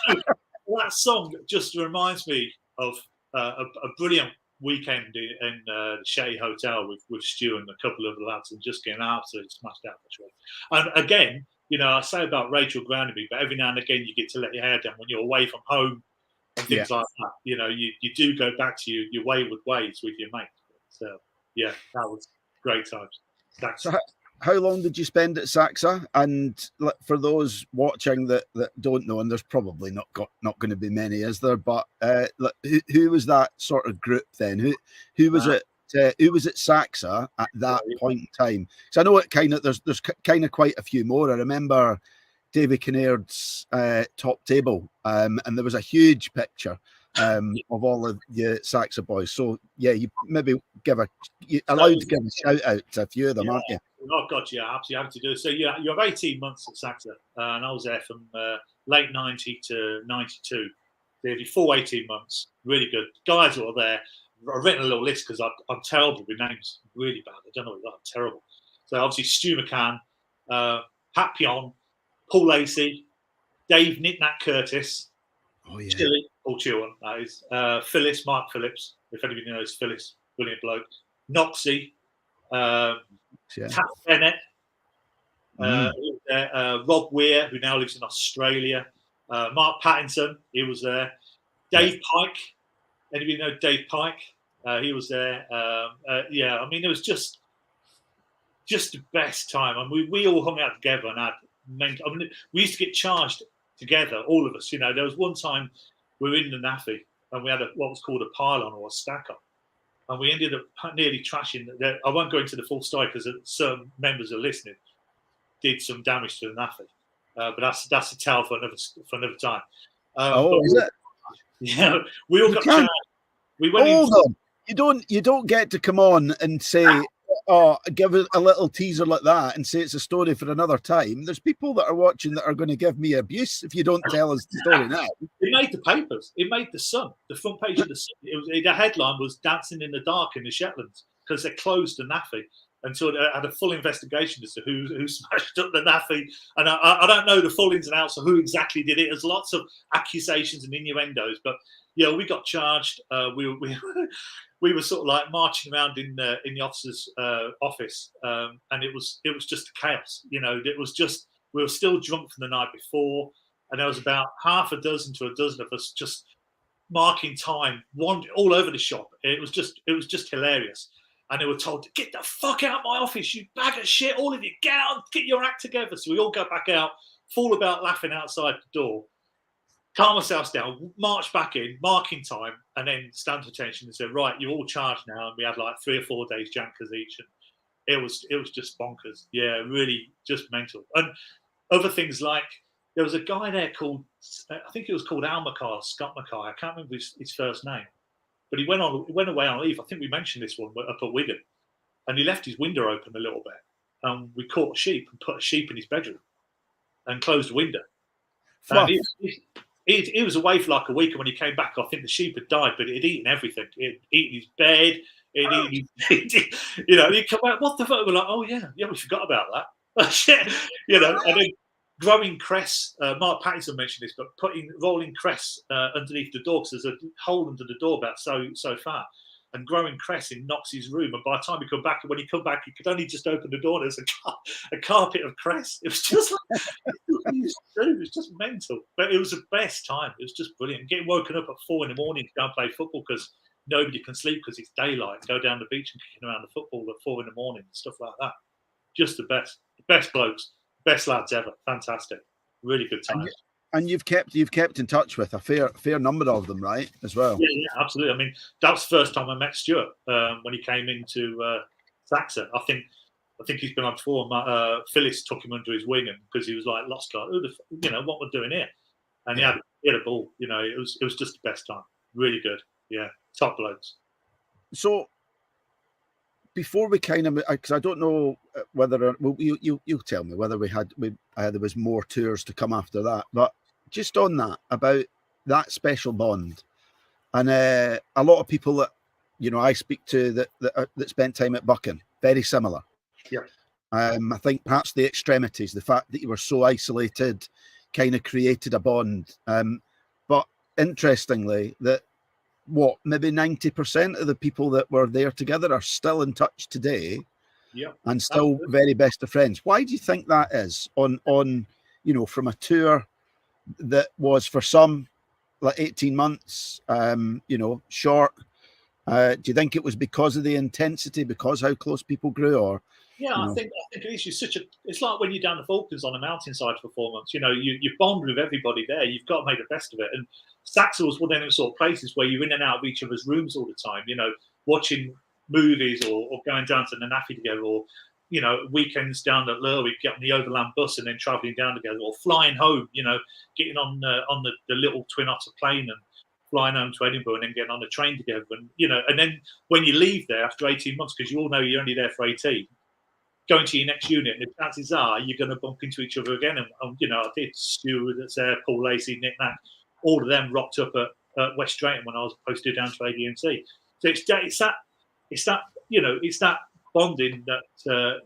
That song just reminds me of a brilliant weekend in the Shea Hotel with Stu and a couple of the lads, and just getting absolutely smashed out. And again, I say about Rachel grounding me, but every now and again you get to let your hair down when you're away from home and things like that. You do go back to your wayward ways with your mate. So yeah, that was great times. So how long did you spend at Saxa? And for those watching that don't know, and there's probably not going to be many, is there? But who was that sort of group then? Who was it? Who was at Saxa at that point in time? Because I know it kind of there's kind of quite a few more. I remember David Kinnaird's top table, and there was a huge picture of all of the Saxa boys. So yeah, you maybe allowed to give a shout out to a few of them, aren't you? Oh God, yeah, absolutely have to do. So yeah, you have 18 months at Saxa, and I was there from late 90 to 92. The full 18 months, really good guys who are there. I've written a little list because I'm terrible with names, really bad. I don't know what I'm terrible. So obviously Stu McCann, Pat Pion, Paul Lacey, Dave Knick-Knack Curtis, Chili, Paul Chilwell, that is, Phyllis, Mark Phillips, if anybody knows Phyllis, brilliant bloke, Noxie, Tat Bennett, Rob Weir, who now lives in Australia, Mark Pattinson, he was there, Dave Pike, anybody know Dave Pike? He was there. Yeah, I mean, it was just the best time. I mean, we all hung out together and we used to get charged together, all of us. You know, there was one time we were in the NAFI and we had what was called a pylon or a stacker. And we ended up nearly trashing. I won't go into the full story because certain members are listening. Did some damage to the NAFI, but that's a tale for another time. Is it? Yeah, we all got charged. We went Hold on. You don't get to come on and say, give it a little teaser like that and say it's a story for another time. There's people that are watching that are going to give me abuse if you don't tell us the story now. It made the papers. It made the Sun. The front page of the Sun. The headline was "Dancing in the Dark in the Shetlands" because they closed the NAFI. And so I had a full investigation as to who smashed up the NAFI. And I don't know the full ins and outs of who exactly did it. There's lots of accusations and innuendos. But, yeah, we got charged. We were sort of like marching around in the officer's office. And it was just chaos. You know, it was just, we were still drunk from the night before. And there was about half a dozen to a dozen of us just marking time, all over the shop. It was just hilarious. And they were told to get the fuck out of my office, you bag of shit, all of you, get out, get your act together. So we all go back out, fall about laughing outside the door, calm ourselves down, march back in, marking time, and then stand to attention and say, right, you're all charged now. And we had like 3 or 4 days jankers each. And it was just bonkers. Yeah, really just mental. And other things like, there was a guy there called, I think it was called Scott Mackay. I can't remember his first name. But he went away on leave. I think we mentioned this one up at Wigan, and he left his window open a little bit. We caught a sheep and put a sheep in his bedroom, and closed the window. And he was away for like a week, and when he came back, I think the sheep had died, but it had eaten everything. It had eaten his bed. You know, he come out. What the fuck? We're like, oh yeah, we forgot about that. Shit, you know, and then. Growing cress, Mark Pattinson mentioned this, but rolling cress underneath the door because there's a hole under the door about so far, and growing cress in Knox's room. And by the time he come back, when he come back, he could only just open the door. And there's a carpet of cress. It was just like it was just mental, but it was the best time. It was just brilliant. Getting woken up at 4 a.m. to go and play football because nobody can sleep because it's daylight. And go down the beach and kicking around the football at 4 a.m. and stuff like that. Just the best blokes. Best lads ever. Fantastic. Really good time. And you've kept in touch with a fair number of them, right? As well. Yeah, absolutely. I mean, that was the first time I met Stuart when he came into Saxa. I think he's been on before. Phyllis took him under his wing because he was like lost, like, what we're doing here. And he had a ball. You know, it was just the best time. Really good. Yeah, top blokes. So. Before we because I don't know whether you tell me whether there was more tours to come after that, but just on that about that special bond, and a lot of people that I speak to that spent time at Buchan, very similar. Yeah. I think perhaps the extremities, the fact that you were so isolated, kind of created a bond. But interestingly, that. Maybe 90% of the people that were there together are still in touch today, and still very best of friends. Why do you think that is? On from a tour that was for some like 18 months, short. Do you think it was because of the intensity, because how close people grew, or? Yeah, I think it is. It's like when you're down the Falklands on a mountainside for 4 months. You know, you bond with everybody there. You've got to make the best of it. And Saxa was one of those sort of places where you're in and out of each other's rooms all the time. You know, watching movies or going down to the NAFI together, or weekends down at Lerwick, getting the overland bus and then travelling down together, or flying home. You know, getting on the little Twin Otter plane and flying home to Edinburgh and then getting on the train together. And and then when you leave there after 18 months, because you all know you're only there for 18. Going to your next unit, and the chances are you're going to bump into each other again. And I did. Stu that's there, Paul Lacey, Nick Knack, all of them rocked up at West Drayton when I was posted down to ADMC. So it's that bonding that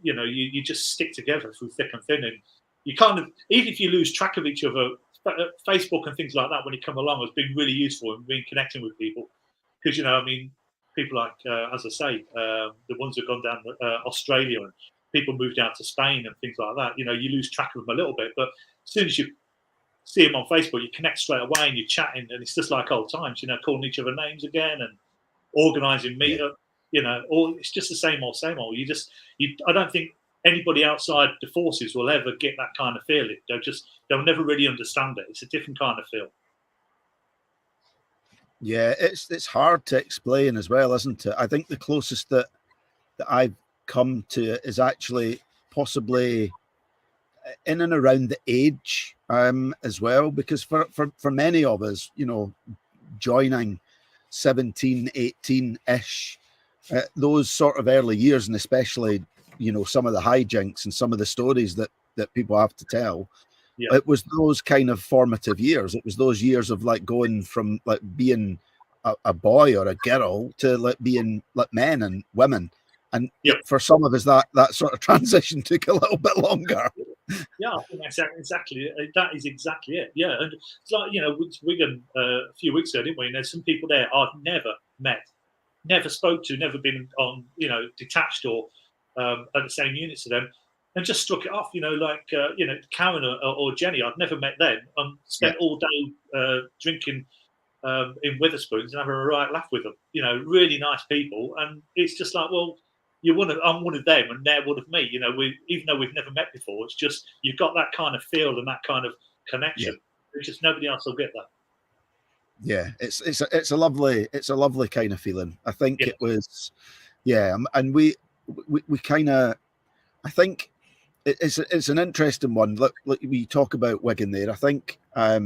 you just stick together through thick and thin, and you kind of, even if you lose track of each other, Facebook and things like that when you come along has been really useful in connecting with people because people like as I say, the ones that have gone down Australia and people moved out to Spain and things like that. You lose track of them a little bit, but as soon as you see them on Facebook, you connect straight away and you're chatting, and it's just like old times. Calling each other names again and organising meetup. Or it's just the same old. I don't think anybody outside the forces will ever get that kind of feeling. They'll never really understand it. It's a different kind of feel. Yeah, it's hard to explain as well, isn't it? I think the closest that I've come to it is actually possibly in and around the age as well, because for many of us, you know, joining 17, 18-ish, those sort of early years, and especially, you know, some of the hijinks and some of the stories that people have to tell, it was those kind of formative years. It was those years of like going from like being a boy or a girl to like being like men and women. And for some of us, that sort of transition took a little bit longer. Yeah, I think that's exactly that is exactly it. Yeah, and it's like, you know, with Wigan a few weeks ago, didn't we? And there's some people there I've never met, never spoke to, never been on, you know, detached or at the same units to them, and just struck it off. You know, like you know, Karen or Jenny, I'd never met them. Spent all day drinking in Witherspoons and having a right laugh with them. You know, really nice people, and it's just like, well, I'm one of them, and they're one of me. You know, even though we've never met before, it's just you've got that kind of feel and that kind of connection. It's just nobody else will get that. Yeah, it's a lovely kind of feeling. I think it was, and we kind of, I think it's an interesting one. Look, we talk about Wigan there. I think I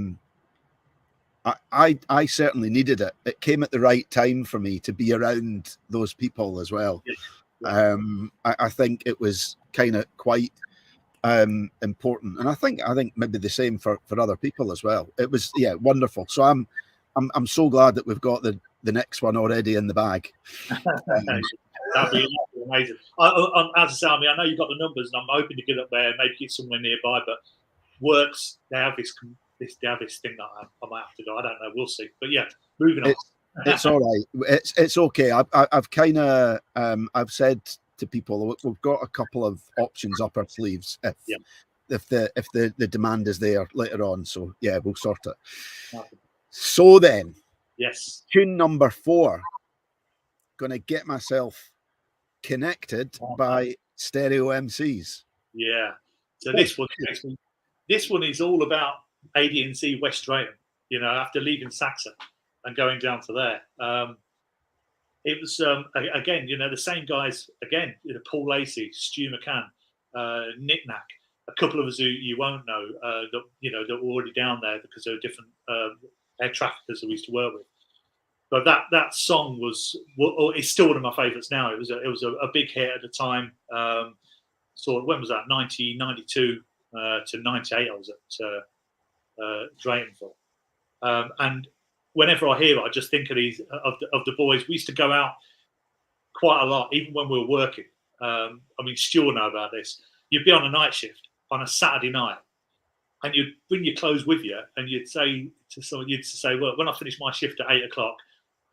certainly needed it. It came at the right time for me to be around those people as well. I think it was kind of quite important, and I think maybe the same for other people as well. It was wonderful. So I'm so glad that we've got the next one already in the bag. That'd be amazing. As I say, I mean, I know you've got the numbers, and I'm hoping to get up there, maybe get somewhere nearby. But Works, they have this thing that I might have to go. I don't know. We'll see. But yeah, moving on. It's all right. It's okay. I've kind of I've said to people we've got a couple of options up our sleeves if the demand is there later on. So yeah, we'll sort it. Okay. So then, yes, tune number 4. Going to get myself connected by Stereo MCs. Yeah. So this one is all about AD&C West Drayton. You know, after leaving Saxa and going down to there. It was again, you know, the same guys again. You know, Paul Lacey, Stu McCann, Nick Nack, a couple of us who you won't know that you know that were already down there because they were different air traffickers that we used to work with. But that song it's still one of my favourites now. It was a big hit at the time. So when was that? 1992 to 98. I was at Drayton for, and whenever I hear it, I just think of these of the boys. We used to go out quite a lot, even when we were working. I mean, Stu will know about this. You'd be on a night shift on a Saturday night, and you'd bring your clothes with you, and you'd say to someone, well, when I finish my shift at 8 o'clock,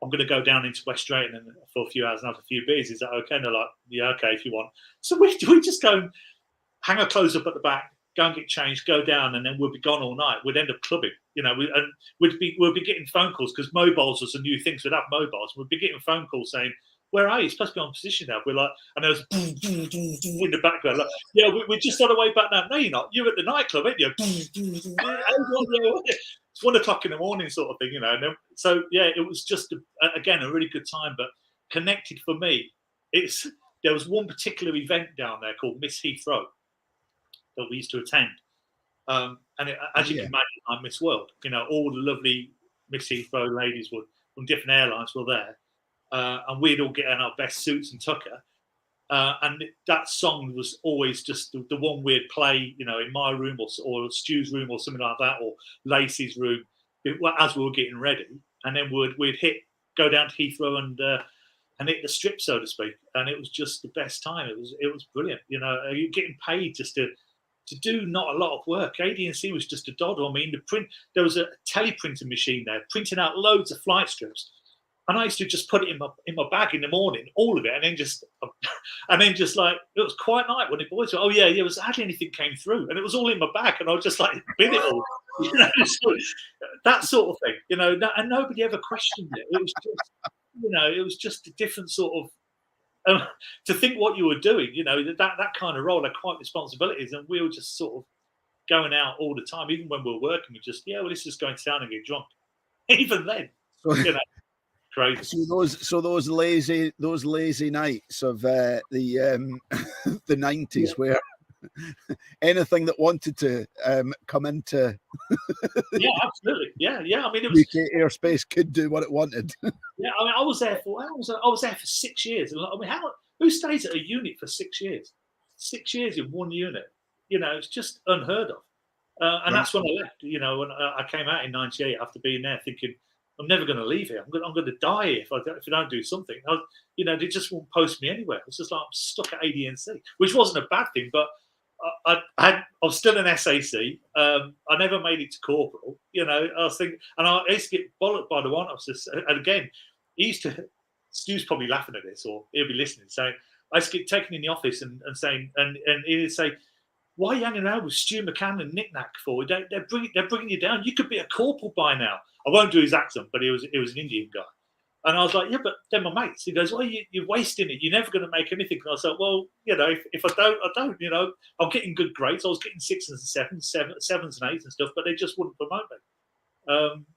I'm going to go down into West Drayton for a few hours and have a few beers. Is that okay? And they're like, yeah, okay, if you want. So we just go and hang our clothes up at the back, go and get changed, go down, and then we'll be gone all night. We'd end up clubbing, you know, and we'd be getting phone calls because mobiles was a new thing. So we'd have mobiles. We'd be getting phone calls saying, "Where are you? You're supposed to be on position now." We're like, and there was boom, boom, boom, boom in the background. Like, yeah, we're just on the way back now. No, you're not. You're at the nightclub, aren't you? It's 1 o'clock in the morning, sort of thing, you know. And then, so yeah, it was just again a really good time. But connected for me, there was one particular event down there called Miss Heathrow that we used to attend. And as you can imagine, I'm Miss World. You know, all the lovely Miss Heathrow ladies from different airlines were there. And we'd all get in our best suits and tucker. And that song was always just the one we'd play, you know, in my room or Stu's room or something like that, or Lacey's room, as we were getting ready. And then we'd go down to Heathrow and hit the strip, so to speak. And it was just the best time. It was brilliant. You know, you're getting paid just to do not a lot of work. AD&C was just a doddle. I mean, there was a teleprinting machine there, printing out loads of flight strips. And I used to just put it in my bag in the morning, all of it, and then just like it was quite night when the boys were, oh yeah, it was hardly anything came through, and it was all in my bag, and I was just like bin it all, you know, that sort of thing, you know, and nobody ever questioned it. It was just, you know, it was just a different sort of to think what you were doing, that kind of role, they're quite responsibilities, and we were just sort of going out all the time, even when we were working. We just, let's just go into town and get drunk. Even then, So, crazy. So those lazy nights of the the 90s, where anything that wanted to come into absolutely, yeah. I mean, it was UK airspace could do what it wanted. Yeah, I mean, I was there for 6 years. I mean, who stays at a unit for 6 years? 6 years in one unit, it's just unheard of. And that's when I left. When I came out in '98 after being there, thinking I'm never going to leave here. I'm going to die if I don't do something. They just won't post me anywhere. It's just like I'm stuck at ADNC, which wasn't a bad thing, but I was still an SAC. I never made it to corporal. I was thinking, and I used to get bollocked by the one officer. And again, Stu's probably laughing at this, or he'll be listening, saying, I used to get taken in the office and saying, and he'd say, why are you hanging around with Stu McCann and Nick Nack for? They're bringing you down. You could be a corporal by now. I won't do his accent, but it was an Indian guy. And I was like, yeah, but they're my mates. He goes, well, you're wasting it. You're never going to make anything. And I said, well, if I don't, I don't. I'm getting good grades. I was getting 6s and 7s and 8s and stuff, but they just wouldn't promote me.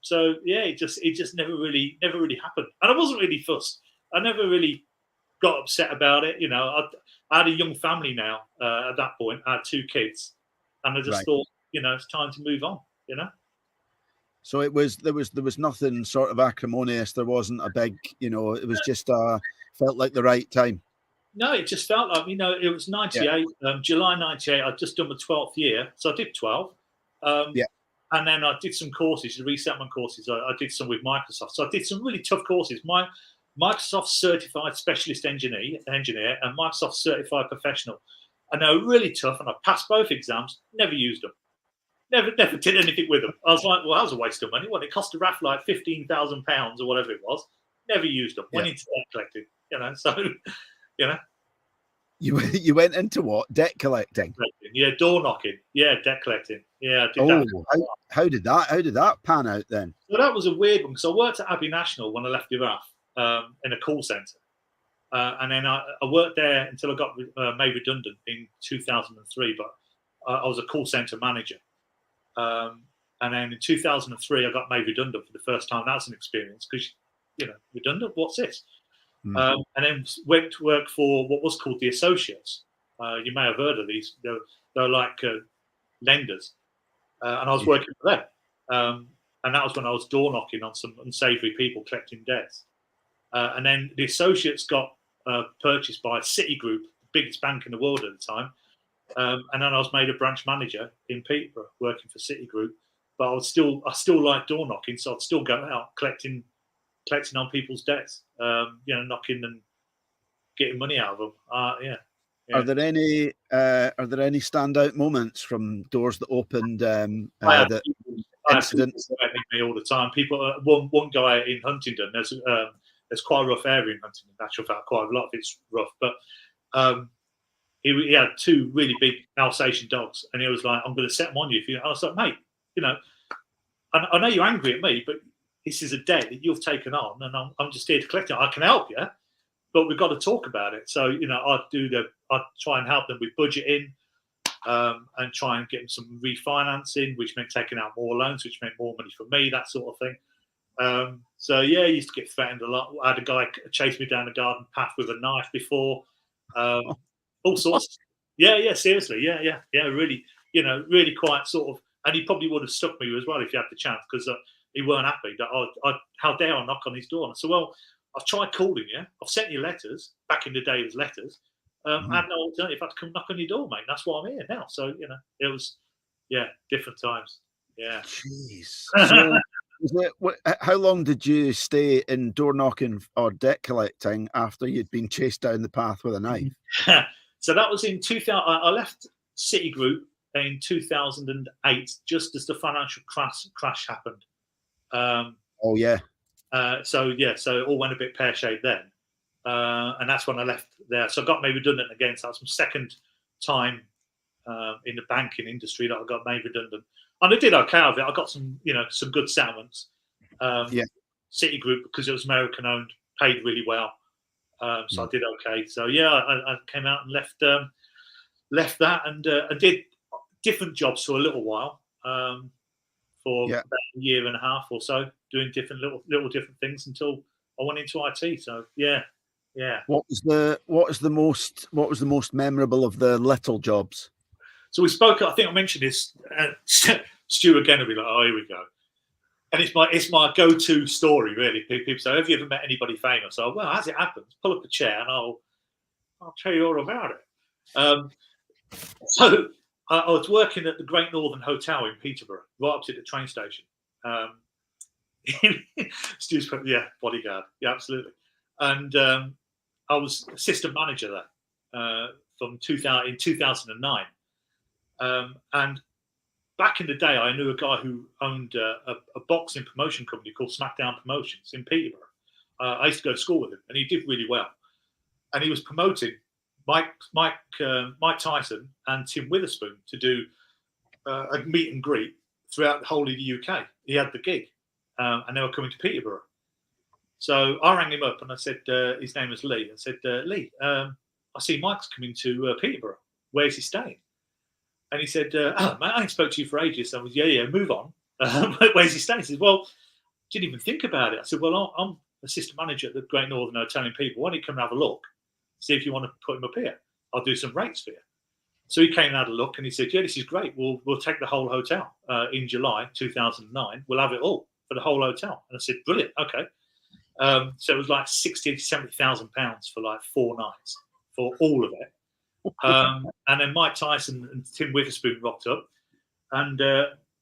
So yeah, it just never really happened. And I wasn't really fussed. I never really got upset about it. I had a young family now at that point. I had 2 kids, and I just thought, it's time to move on. So there was nothing sort of acrimonious. There wasn't a big, it was just felt like the right time. No, it just felt like, it was 98, July 98. I'd just done my 12th year. So I did 12. And then I did some courses, resettlement courses. I did some with Microsoft. So I did some really tough courses. My Microsoft Certified Specialist Engineer and Microsoft Certified Professional. And they were really tough, and I passed both exams, never used them. Never did anything with them. I was like, well, that was a waste of money. Well, it cost the RAF like £15,000 or whatever it was. Never used them. Went into debt collecting, So, You went into what? Debt collecting? Yeah, door knocking. Yeah, debt collecting. Yeah, I did that. How did that pan out then? So that was a weird one, because I worked at Abbey National when I left the RAF in a call centre. And then I worked there until I got made redundant in 2003, but I was a call centre manager. And then in 2003, I got made redundant for the first time. That's an experience, because, redundant, what's this? And then went to work for what was called the Associates. You may have heard of these. They're like lenders. And I was working for them. And that was when I was door knocking on some unsavoury people collecting debts. And then the Associates got purchased by Citigroup, the biggest bank in the world at the time. And then I was made a branch manager in Peterborough, working for Citigroup. But I still like door knocking, so I'd still go out collecting on people's debts, knocking and getting money out of them. Yeah. Are there any standout moments from doors that opened? Incidents that me all the time. People, one guy in Huntingdon. There's quite a rough area in Huntingdon. In actual fact, quite a lot of it's rough, but. He had 2 really big Alsatian dogs, and he was like, I'm going to set them on you. I was like, mate, I know you're angry at me, but this is a debt that you've taken on, and I'm just here to collect it. I can help you, but we've got to talk about it. So, I'd try and help them with budgeting, and try and get them some refinancing, which meant taking out more loans, which meant more money for me, that sort of thing. So, yeah, I used to get threatened a lot. I had a guy chase me down the garden path with a knife before. All sorts. Yeah, seriously. Yeah. Really, really quite sort of. And he probably would have stuck me as well if he had the chance, because he weren't happy that how dare I knock on his door. And I said, well, I've tried calling you. I've sent you letters. Back in the day, it was letters. I had no alternative. I had to come knock on your door, mate. That's why I'm here now. So, it was, different times. Yeah. Jeez. So, how long did you stay in door knocking or debt collecting after you'd been chased down the path with a knife? So that was in 2000. I left Citigroup in 2008, just as the financial crash happened. So it all went a bit pear-shaped then. And that's when I left there. So I got made redundant again. So that was my second time in the banking industry that I got made redundant. And I did okay out of it. I got some good settlements. Citigroup, because it was American owned, paid really well. So I did okay. So yeah, I came out and left that and did different jobs for a little while, for about a year and a half or so, doing different little different things until I went into IT. So yeah. What was the most memorable of the little jobs? So we spoke. I think I mentioned this. Stu again will be like, "Oh, here we go," and it's my go-to story. Really, people say, "Have you ever met anybody famous?" So, well, as it happens, pull up a chair and I'll tell you all about it. So I was working at the Great Northern Hotel in Peterborough, right opposite the train station. Stu's bodyguard, yeah, absolutely. And I was assistant manager there from 2009. And back in the day, I knew a guy who owned a boxing promotion company called SmackDown Promotions in Peterborough. I used to go to school with him, and he did really well. And he was promoting Mike Tyson and Tim Witherspoon to do a meet and greet throughout the whole of the UK. He had the gig, and they were coming to Peterborough. So I rang him up and I said, his name was Lee. I said, Lee, I see Mike's coming to Peterborough. Where's he staying? And he said, oh, mate, I ain't spoke to you for ages. I was, yeah, move on. Where's he staying? He said, well, didn't even think about it. I said, well, I'm assistant manager at the Great Northern Hotel in Peterborough. Why don't you come and have a look? See if you want to put him up here. I'll do some rates for you. So he came and had a look and he said, yeah, this is great. We'll take the whole hotel in July 2009. We'll have it all for the whole hotel. And I said, brilliant, okay. So it was like £60,000 to £70,000 for like 4 nights for all of it. And then Mike Tyson and Tim Witherspoon rocked up. And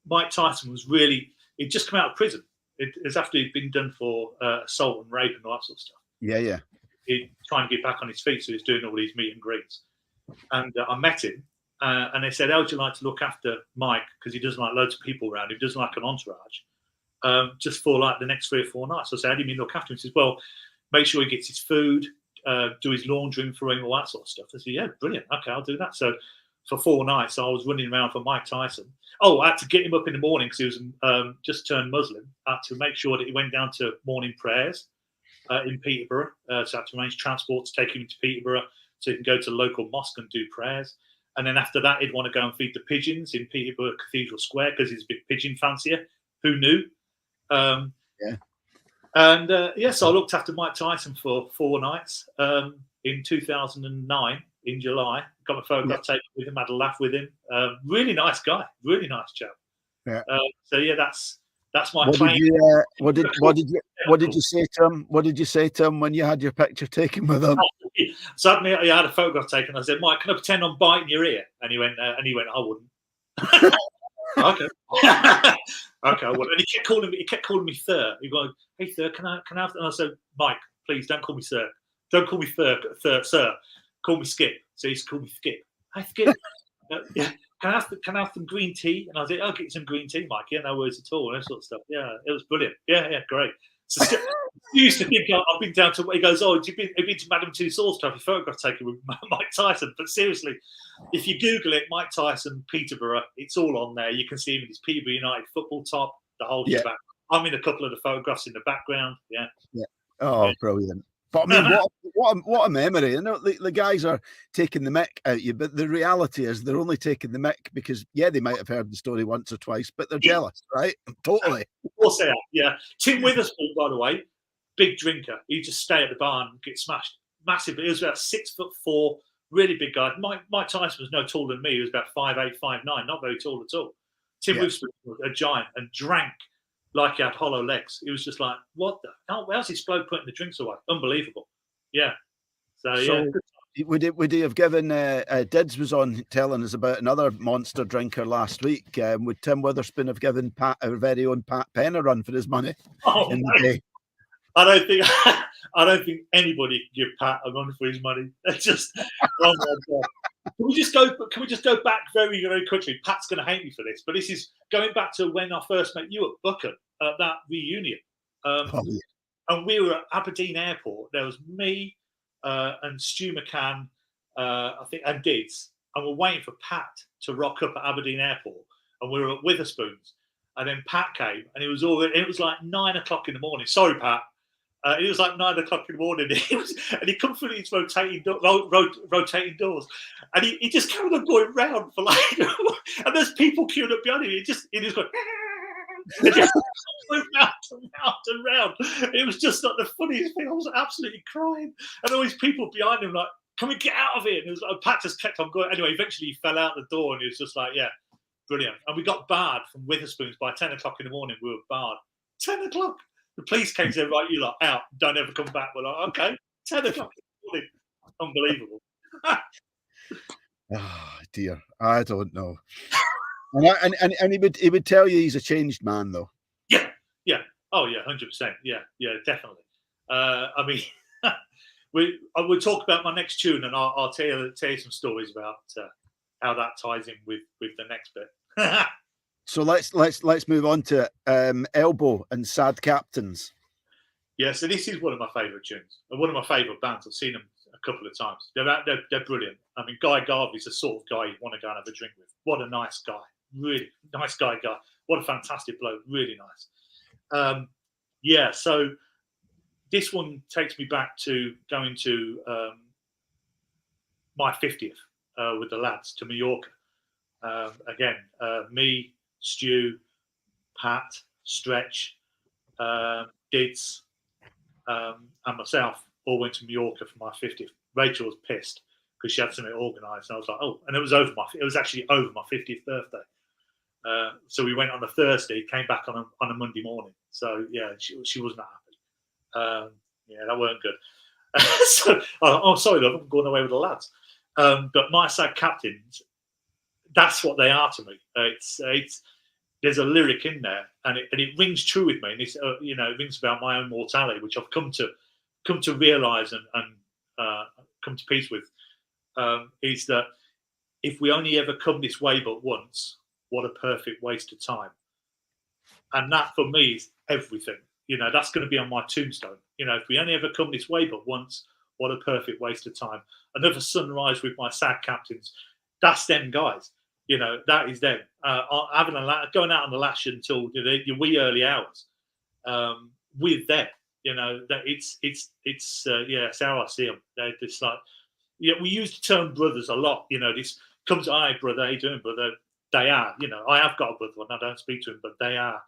Mike Tyson was he'd just come out of prison. It was after he'd been done for assault and rape and all that sort of stuff. Yeah. He'd trying to get back on his feet, so he's doing all these meet and greets. And I met him, and they said, how would you like to look after Mike? Because he doesn't like loads of people around. He doesn't like an entourage. Just for like the next 3 or 4 nights. So I said, how do you mean look after him? He says, well, make sure he gets his food, do his laundering for him, all that sort of stuff. I said, yeah, brilliant. Okay, I'll do that. So for 4 nights, I was running around for Mike Tyson. Oh, I had to get him up in the morning because he was just turned Muslim. I had to make sure that he went down to morning prayers in Peterborough. So I had to arrange transport to take him to Peterborough so he can go to the local mosque and do prayers. And then after that, he'd want to go and feed the pigeons in Peterborough Cathedral Square because he's a big pigeon fancier. Who knew? So I looked after Mike Tyson for 4 nights in 2009 in July. Got my photograph taken with him, had a laugh with him. Really nice guy, really nice chap. Yeah. So yeah, that's my claim. What did you say to him? What did you say to him when you had your picture taken with him? Suddenly, I had a photograph taken. I said, Mike, can I pretend I'm biting your ear? And he went, I wouldn't. Okay. Okay, I wouldn't. And he kept calling me Sir. He goes, hey Sir, can I have? And I said, Mike, please don't call me Sir. Don't call me Sir. Call me Skip. So he used to call me Skip. Hi Skip. Yeah. Can I have some green tea? And I said, I'll get you some green tea, Mike. Yeah, no worries at all, and that sort of stuff. Yeah, it was brilliant. Yeah, great. So he used to think I've been down to. He goes, oh, have you been to Madame Tussauds to have your photograph taken with Mike Tyson? But seriously, if you Google it, Mike Tyson, Peterborough, it's all on there. You can see him in his Peterborough United football top, the whole shebang. I'm in a couple of the photographs in the background. Yeah. Oh, brilliant. But I mean, what a memory. You know, the guys are taking the mick out you, but the reality is they're only taking the mick because, they might have heard the story once or twice, but they're jealous, right? Totally. Of course they are, yeah. Tim Witherspoon, by the way, big drinker. He'd just stay at the bar and get smashed. Massive. He was about 6'4", really big guy. Mike Tyson was no taller than me. He was about 5'8", 5'9", not very tall at all. Tim Witherspoon was a giant and drank like he had hollow legs. It was just like, what the hell? How's this bloke putting the drinks away? Unbelievable. Yeah. So would he have given Dids was on telling us about another monster drinker last week? Would Tim Witherspoon have given Pat, our very own Pat Penn, a run for his money in the day? I don't think anybody can give Pat a run for his money. It's just oh my God. Can we just go back very, very quickly? Pat's going to hate me for this, but this is going back to when I first met you at Buchan at that reunion. And we were at Aberdeen Airport. There was me and Stu McCann, I think, and Dids, and we're waiting for Pat to rock up at Aberdeen Airport. And we were at Witherspoon's, and then Pat came, and it was like 9 o'clock in the morning. Sorry, Pat. It was like 9 o'clock in the morning. And he come through these rotating doors, and he just carried on going round for like, and there's people queuing up behind him. He just going. It just went round and round and round. It was just like the funniest thing. I was absolutely crying, and all these people behind him like, "Can we get out of here?" And it was like, Pat just kept on going. Anyway, eventually he fell out the door, and he was just like, "Yeah, brilliant." And we got barred from Witherspoons by 10 o'clock in the morning. We were barred. 10 o'clock. The police came to say, "Right, you lot out. Don't ever come back." We're like, "Okay." 10 o'clock in the morning. Unbelievable. Oh dear, I don't know. And he would tell you he's a changed man, though. Yeah. Oh yeah, 100%. Yeah, definitely. I mean, I will talk about my next tune, and I'll tell you some stories about how that ties in with the next bit. So let's move on to Elbow and Sad Captains. Yeah, so this is one of my favourite tunes, and one of my favourite bands. I've seen them a couple of times. They're brilliant. I mean, Guy Garvey's the sort of guy you want to go and have a drink with. What a nice guy. Really nice guy. What a fantastic bloke. Really nice. Yeah, so this one takes me back to going to my 50th with the lads to Mallorca. Again, me, Stu, Pat, Stretch, Dids, and myself all went to Mallorca for my 50th. Rachel was pissed because she had something organised, and I was like, "Oh!" And it was actually over my 50th birthday. So we went on a Thursday, came back on a Monday morning. So yeah, she wasn't happy. Yeah, that weren't good. So, sorry, love, I'm going away with the lads. But my Sad Captains, that's what they are to me. It's there's a lyric in there, and it rings true with me. And it's it rings about my own mortality, which I've come to realise and come to peace with. Is that if we only ever come this way but once, what a perfect waste of time. And that for me is everything. That's going to be on my tombstone. If we only ever come this way but once, what a perfect waste of time. Another sunrise with my Sad Captains. That's them guys. That is them. Going out on the lash until your wee early hours with them. That it's how I see them. They're just like, we use the term brothers a lot. This comes, "Hi, brother, how you doing, brother?" They are, I have got a brother and I don't speak to him, but they are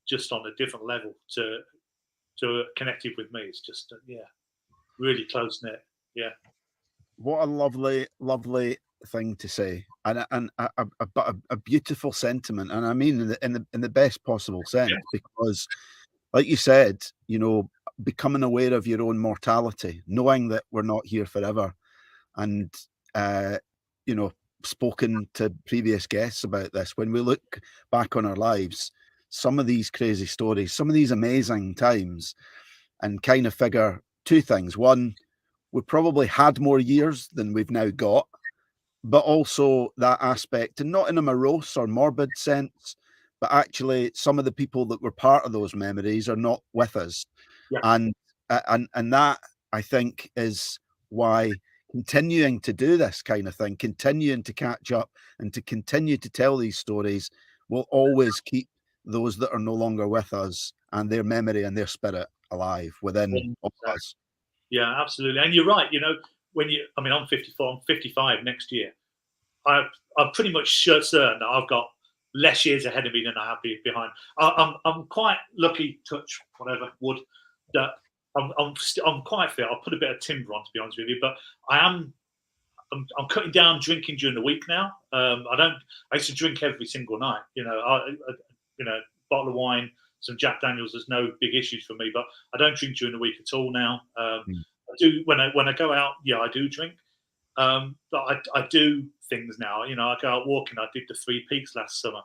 just on a different level to connected with me. It's just, really close knit. Yeah. What a lovely, lovely thing to say, and a beautiful sentiment, and I mean in the best possible sense, because, like you said, becoming aware of your own mortality, knowing that we're not here forever, and spoken to previous guests about this. When we look back on our lives, some of these crazy stories, some of these amazing times, and kind of figure two things. One, we probably had more years than we've now got, but also that aspect, and not in a morose or morbid sense, but actually some of the people that were part of those memories are not with us. Yeah. And that, I think, is why continuing to do this kind of thing, continuing to catch up and to continue to tell these stories will always keep those that are no longer with us and their memory and their spirit alive within all of us. Yeah, absolutely. And you're right. I'm 54, I'm 55 next year. I'm pretty much certain that I've got less years ahead of me than I have behind. I'm quite lucky, touch whatever wood, that I'm quite fit. I'll put a bit of timber on, to be honest with you, but I'm cutting down drinking during the week now. I used to drink every single night. Bottle of wine, some Jack Daniels. There's no big issues for me, but I don't drink during the week at all now. I do when I go out. Yeah, I do drink, but I do things now. I go out walking. I did the 3 Peaks last summer.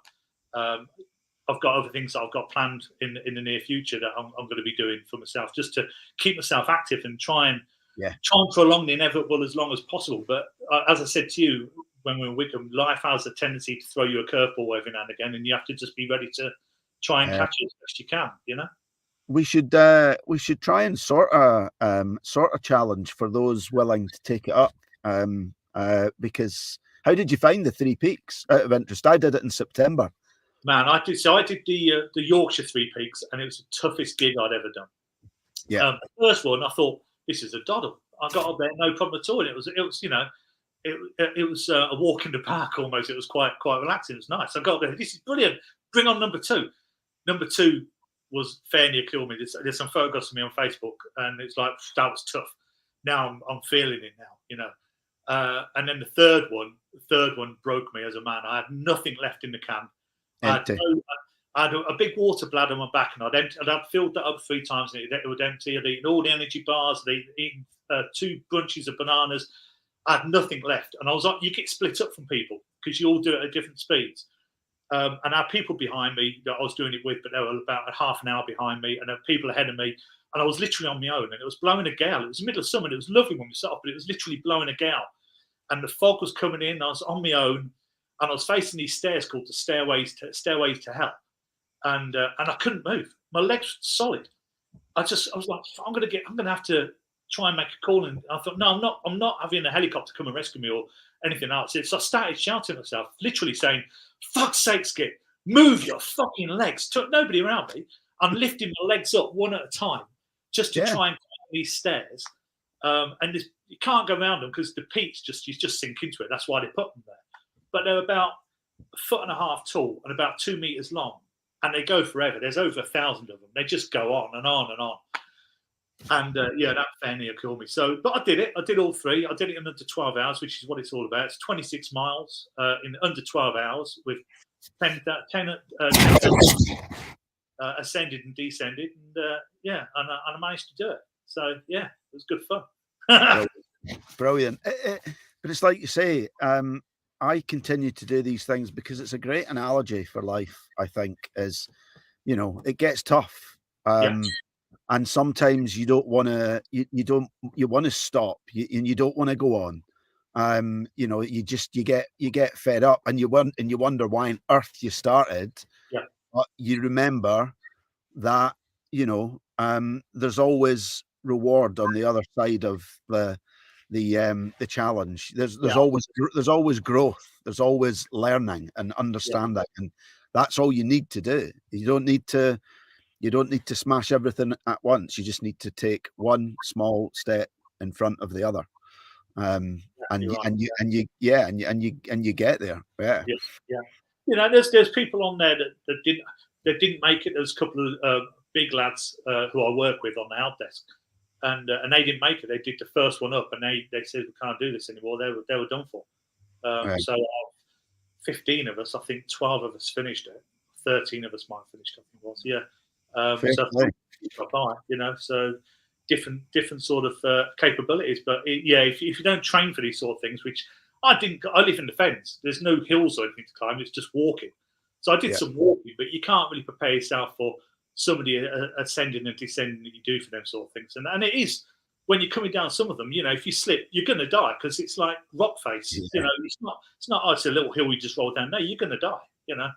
I've got other things that I've got planned in the near future that I'm going to be doing for myself, just to keep myself active and try and prolong the inevitable as long as possible. But as I said to you when we were in Wickham, life has a tendency to throw you a curveball every now and again, and you have to just be ready to try and catch it as best you can. We should try and sort a challenge for those willing to take it up. Because how did you find the 3 Peaks? Out of interest, I did it in September. Man, I did. So I did the Yorkshire 3 Peaks, and it was the toughest gig I'd ever done. Yeah. The first one, I thought, this is a doddle. I got up there, no problem at all. And it was you know, it was a walk in the park almost. It was quite relaxing. It was nice. I got there. This is brilliant. Bring on number 2. Number 2 was fair near killed me. There's some photographs of me on Facebook, and it's like, that was tough. Now I'm feeling it now, you know. And then the third one broke me as a man. I had nothing left in the can. Empty. I had a big water bladder on my back, and I'd filled that up 3 times, and it was empty. I'd eaten all the energy bars. I'd eaten 2 bunches of bananas. I had nothing left, and I was like, you get split up from people because you all do it at different speeds. And I had people behind me that I was doing it with, but they were about a half an hour behind me, and there were people ahead of me, and I was literally on my own, and it was blowing a gale. It was the middle of summer, and it was lovely when we set off, but it was literally blowing a gale, and the fog was coming in. I was on my own, and I was facing these stairs called the stairways to hell, and I couldn't move. My legs were solid. I was like, I'm gonna have to try and make a call. And I thought, no, I'm not having a helicopter come and rescue me or anything else. So I started shouting at myself, literally saying, fuck's sake, Skip, move your fucking legs. Took nobody around me. I'm lifting my legs up one at a time just to try and climb these stairs. And you can't go around them because the peats you just sink into it. That's why they put them there. But they're about 1.5 foot tall and about 2 meters long. And they go forever. There's over 1,000 of them. They just go on and on and on. And that fair near killed me. So, but I did it. I did all 3. I did it in under 12 hours, which is what it's all about. It's 26 miles in under 12 hours with 10 ascended and descended. And I managed to do it. So, yeah, it was good fun. Brilliant. But it's like you say, I continue to do these things because it's a great analogy for life, I think, is, you know, it gets tough. And sometimes you don't want to, you want to stop and you don't want to go on. You know, you get fed up and you wonder why on earth you started. Yeah. But you remember that, you know, there's always reward on the other side of the challenge. There's always growth. There's always learning and understanding, and that's all you need to do. You don't need to smash everything at once. You just need to take one small step in front of the other, and you get there. Yeah. You know, there's people on there that didn't make it. There's a couple of big lads who I work with on the help desk. And they didn't make it. They did the first one up, and they said, we can't do this anymore. They were done for. So 15 of us, I think 12 of us finished it. 13 of us might have finished, I think it was. Yeah. You know, so different sort of capabilities. But if you don't train for these sort of things, which I didn't. I live in the fens. There's no hills or anything to climb. It's just walking. So I did some walking, but you can't really prepare yourself for somebody ascending and descending that you do for them sort of things. And it is, when you're coming down some of them, you know, if you slip, you're going to die because it's like rock face. You know, it's not it's a little hill you just roll down. No, you're going to die, you know.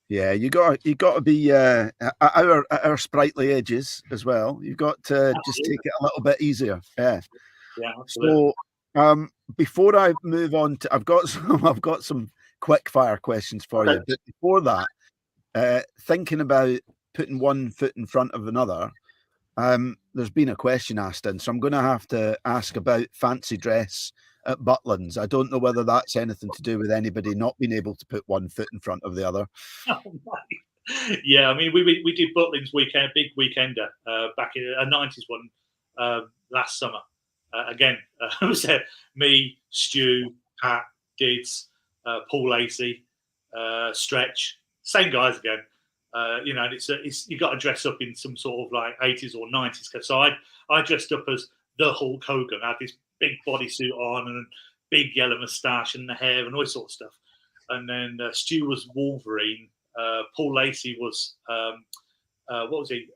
Yeah, you got to be at our sprightly edges as well. You've got to just take it a little bit easier. Yeah, absolutely. So before I move on to, I've got some quick fire questions for you. But before that, thinking about putting one foot in front of another, there's been a question asked in, so I'm going to have to ask about fancy dress at Butlins. I don't know whether that's anything to do with anybody not being able to put one foot in front of the other. Yeah, I mean, we did Butlins weekend, big weekender back in a 90s one last summer. Again, it was me, Stu, Pat, Dids, Paul Lacey, Stretch, same guys again. You know, and it's you got to dress up in some sort of like 80s or 90s. So I dressed up as the Hulk Hogan. I had this big bodysuit on and big yellow moustache and the hair and all this sort of stuff. And then Stu was Wolverine. Paul Lacey was what was he?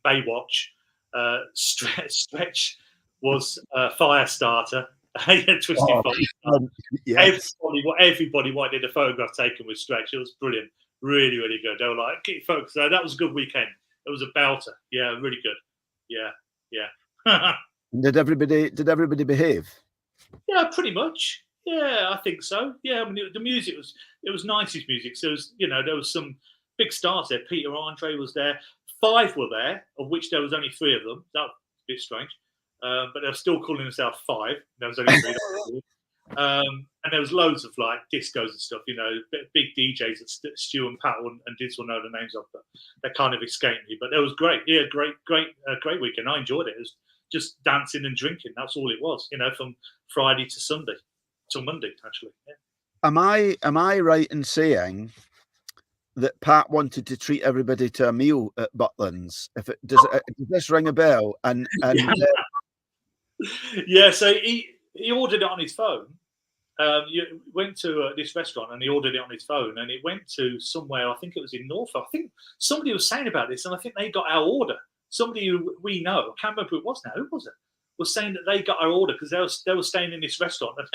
Baywatch. Stretch was Firestarter. Twisted Firestarter. Everybody wanted a photograph taken with Stretch. It was brilliant. Really, really good. They were like, get your focus. So that was a good weekend. It was a belter. Yeah, really good. Yeah. Did everybody behave? Yeah, pretty much. Yeah, I think so. Yeah, I mean, the music was 90s music. So it was, you know, there was some big stars there. Peter Andre was there. 5 were there, of which there was only 3 of them. That was a bit strange. But they were still calling themselves 5. There was only 3. And there was loads of like discos and stuff, big DJs that Stu and Pat and Dids will know the names of, but that kind of escaped me. But it was great. Yeah, great weekend. I enjoyed it. It was just dancing and drinking. That's all it was, from Friday to Sunday, till Monday, actually. Yeah. Am I right in saying that Pat wanted to treat everybody to a meal at Butlins? Does this ring a bell? And yeah, so he ordered it on his phone. You went to this restaurant and he ordered it on his phone, and it went to somewhere. I think it was in Norfolk. I think somebody was saying about this, and I think they got our order. Somebody who we know, I can't remember who it was now. Who was it? Was saying that they got our order because they were staying in this restaurant, and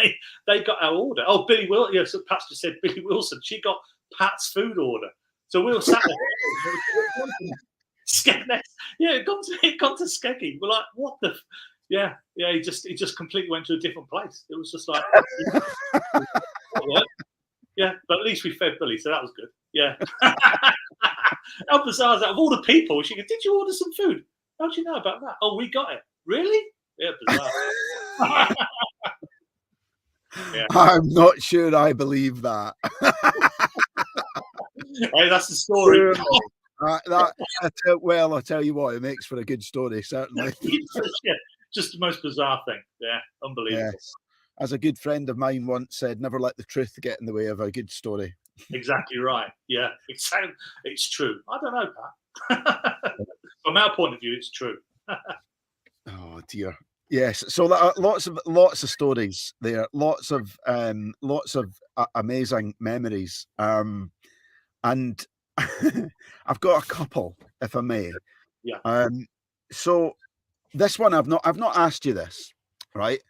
they got our order. Oh, Billy Wilson. Yeah, so Pat just said Billy Wilson. She got Pat's food order. So we were sat there. Yeah, it got to Skeggy. We're like, what the? Yeah. He just completely went to a different place. It was just like, yeah. But at least we fed Billy, so that was good. Yeah. How bizarre is that? Of all the people, she goes, "Did you order some food? How do you know about that? Oh, we got it. Really? Yeah, bizarre." Yeah. I'm not sure I believe that. Hey, that's the story. I tell you what, it makes for a good story, certainly. Yeah, just the most bizarre thing. Yeah, unbelievable. Yes. As a good friend of mine once said, never let the truth get in the way of a good story. Exactly right. Yeah, it's true. I don't know, Pat. From our point of view, it's true. Oh dear. Yes. So lots of stories there. Lots of amazing memories. And I've got a couple, if I may. Yeah. So this one I've not asked you this, right?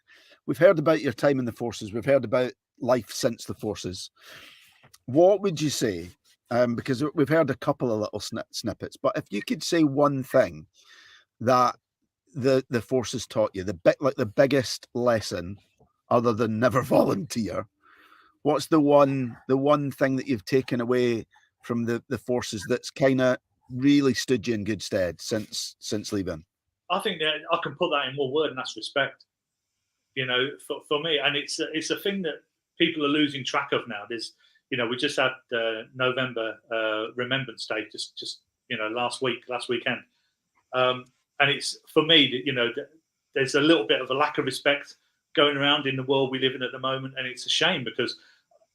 We've heard about your time in the forces. We've heard about life since the forces. What would you say? Because we've heard a couple of little snippets, but if you could say one thing that the forces taught you, the biggest lesson, other than never volunteer, what's the one thing that you've taken away from the forces that's kind of really stood you in good stead since leaving? I think that I can put that in one word, and that's respect. For me, and it's a thing that people are losing track of now. There's, we just had November Remembrance Day just last weekend, and it's for me that there's a little bit of a lack of respect going around in the world we live in at the moment, and it's a shame because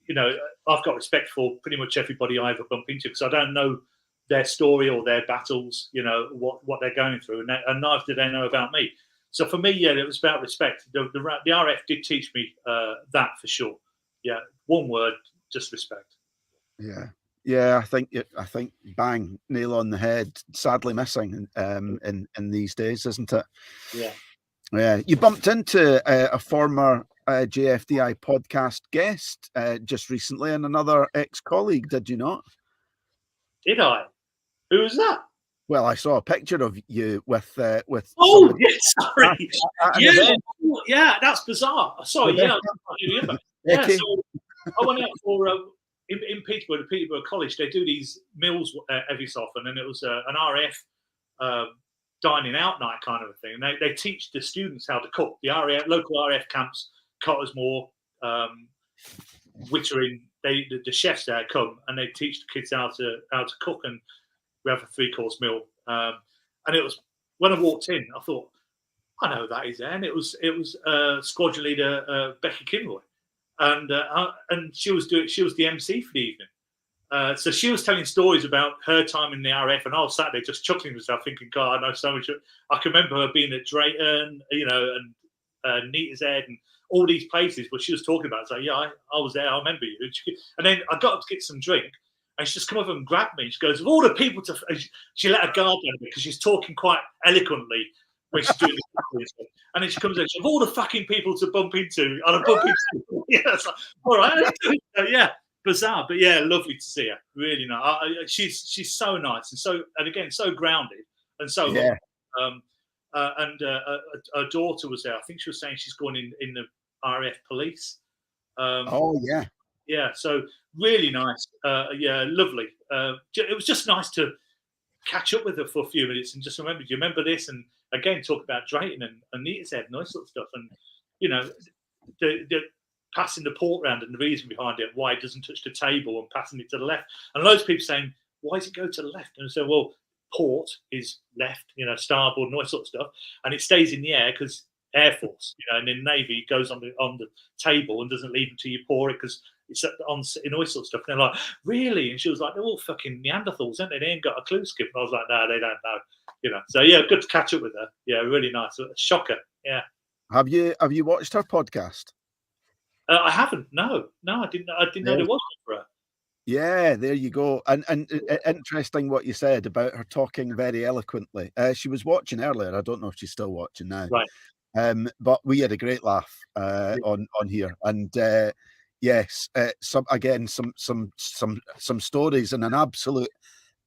I've got respect for pretty much everybody I ever bump into because I don't know their story or their battles, what they're going through, and neither do they know about me. So for me, yeah, it was about respect. The RF did teach me that for sure. Yeah, one word, just respect. Yeah. I think bang, nail on the head. Sadly missing in these days, isn't it? Yeah. You bumped into a former JFDI podcast guest just recently, and another ex-colleague, did you not? Did I? Who was that? Well, I saw a picture of you with. Oh, yes, sorry. Yeah, that's bizarre. Sorry, yeah. So I went out for in Peterborough, the Peterborough College. They do these meals every so often, and it was an RAF dining out night kind of a thing. And they teach the students how to cook. The local RAF camps, Cottesmore, Wittering. The chefs there come and they teach the kids how to cook, and we have a 3-course meal. And it was when I walked in, I thought, I know who that is there. And it was squadron leader Becky Kinroy, and she was the MC for the evening. So she was telling stories about her time in the RF, and I was sat there just chuckling to myself, thinking, God, I know so much. I can remember her being at Drayton, and Neater's Head, and all these places where she was talking about. So yeah, I was there. I remember you. And then I got up to get some drink, and she just come over and grabbed me. She goes, "Of all the people to," she let her guard down because she's talking quite eloquently when she's doing this. And then she comes in, "Of all the fucking people to bump into, and I bump into." Yeah, it's like, all right. Yeah, bizarre, but yeah, lovely to see her. Really nice. She's so nice and again so grounded and so. Yeah. And her daughter was there. I think she was saying she's going in the RAF police. Yeah. So really nice. Yeah, lovely. It was just nice to catch up with her for a few minutes and just remember, do you remember this? And again, talk about Drayton and Anita's head and all sort of stuff. And, you know, the passing the port round and the reason behind it, why it doesn't touch the table and passing it to the left. And loads of people saying, why does it go to the left? And I said, well, port is left, you know, starboard and all that sort of stuff. And it stays in the air because Air Force, you know, and in Navy, it goes on the table and doesn't leave until you pour it because it's on in all sorts of stuff. And they're like, really? And she was like, they're all fucking Neanderthals, aren't they? They ain't got a clue, Skip. And I was like, no, they don't know. You know, so yeah, good to catch up with her. Yeah, really nice. Shocker. Yeah. Have you watched her podcast? I haven't. No, I didn't know there was one for her. Yeah, there you go. And interesting what you said about her talking very eloquently. She was watching earlier. I don't know if she's still watching now. Right. But we had a great laugh on here, and yes, some stories, and an absolute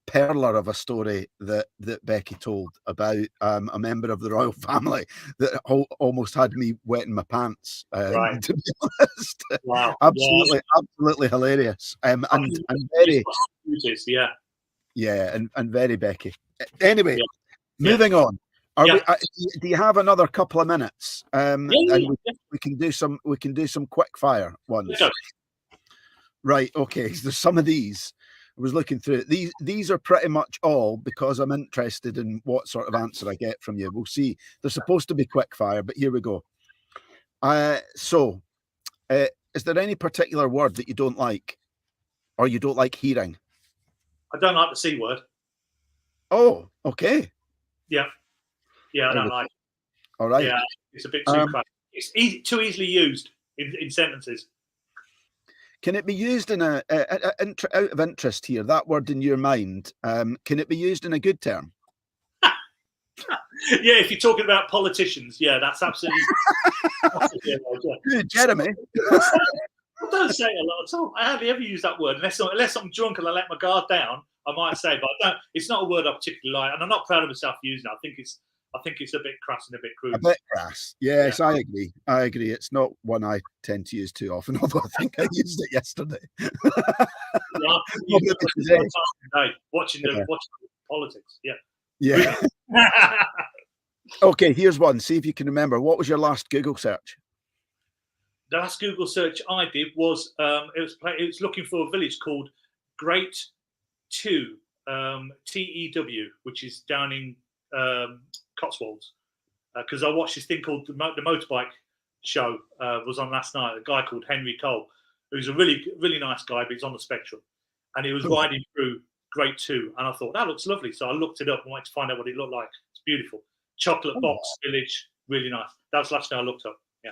perler of a story that Becky told about a member of the royal family that almost had me wetting my pants. Right. To be honest, wow, absolutely hilarious. And very, and very Becky. Anyway, moving on. Do you have another couple of minutes? And we can do some quick fire ones. Yeah. Right. Okay. There's some of these. I was looking through it. These are pretty much all because I'm interested in what sort of answer I get from you. We'll see. They're supposed to be quick fire, but here we go. So, is there any particular word that you don't like, or you don't like hearing? I don't like the C word. Oh, okay. Yeah, I don't like it. All right. Yeah, it's a bit too crass. It's too easily used in sentences. Can it be used in out of interest here? That word in your mind, can it be used in a good term? Yeah, if you're talking about politicians, yeah, that's absolutely. Jeremy. I don't say it a lot at all. I hardly ever use that word unless I'm drunk and I let my guard down. I might say, but I don't. It's not a word I particularly like, and I'm not proud of myself using it. I think it's a bit crass and a bit crude. A bit crass. Yes, yeah. I agree. It's not one I tend to use too often, although I think I used it yesterday. Watching politics. Yeah. Yeah. Okay, here's one. See if you can remember. What was your last Google search? The last Google search I did was it was looking for a village called Great Tew, TEW, which is down in Cotswolds, because I watched this thing called the motorbike show was on last night. A guy called Henry Cole, who's a really nice guy, but he's on the spectrum, and he was riding through Great Tew, and I thought that looks lovely, so I looked it up and wanted to find out what it looked like. It's beautiful, chocolate box village, really nice. That was the last thing I looked up. Yeah,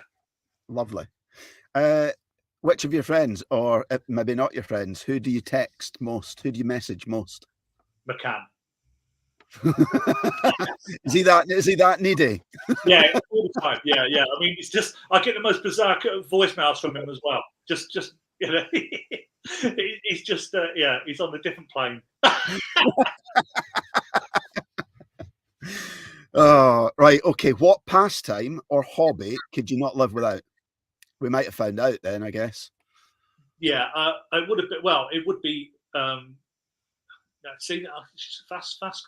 lovely. Which of your friends, or maybe not your friends, who do you text most? Who do you message most? McCann. Is he that needy? Yeah, all the time. Yeah. I mean, it's just I get the most bizarre voicemails from him as well. Just you know, he's just he's on a different plane. Oh, right. Okay. What pastime or hobby could you not live without? We might have found out then, I guess. Yeah, it would have been. Well, it would be. Fast.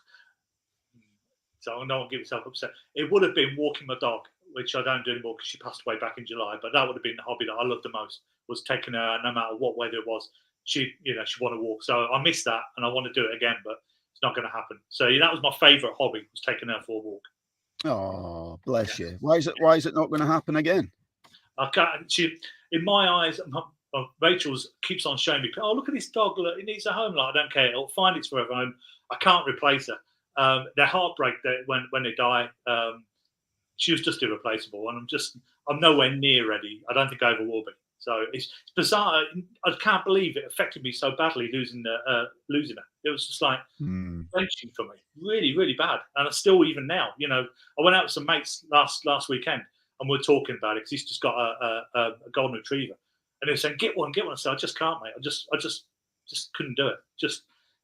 So I don't get myself upset. It would have been walking my dog, which I don't do anymore because she passed away back in July. But that would have been the hobby that I loved the most. Was taking her, no matter what weather it was. She want to walk. So I missed that, and I want to do it again, but it's not going to happen. So that was my favourite hobby, was taking her for a walk. Oh, bless you. Why is it not going to happen again? I can't. In my eyes, Rachel's keeps on showing me. Oh, look at this dog! Look, it needs a home. Like, I don't care. It'll find its forever home. I can't replace her. Their heartbreak when they die. She was just irreplaceable, and I'm nowhere near ready. I don't think I ever will be. So it's bizarre. I can't believe it affected me so badly losing her. It was just like wrenching for me, really, really bad. And I still, even now, I went out with some mates last weekend, and we're talking about it because he's just got a golden retriever, and they're saying, "Get one." I said, "I just can't, mate. I just couldn't do it.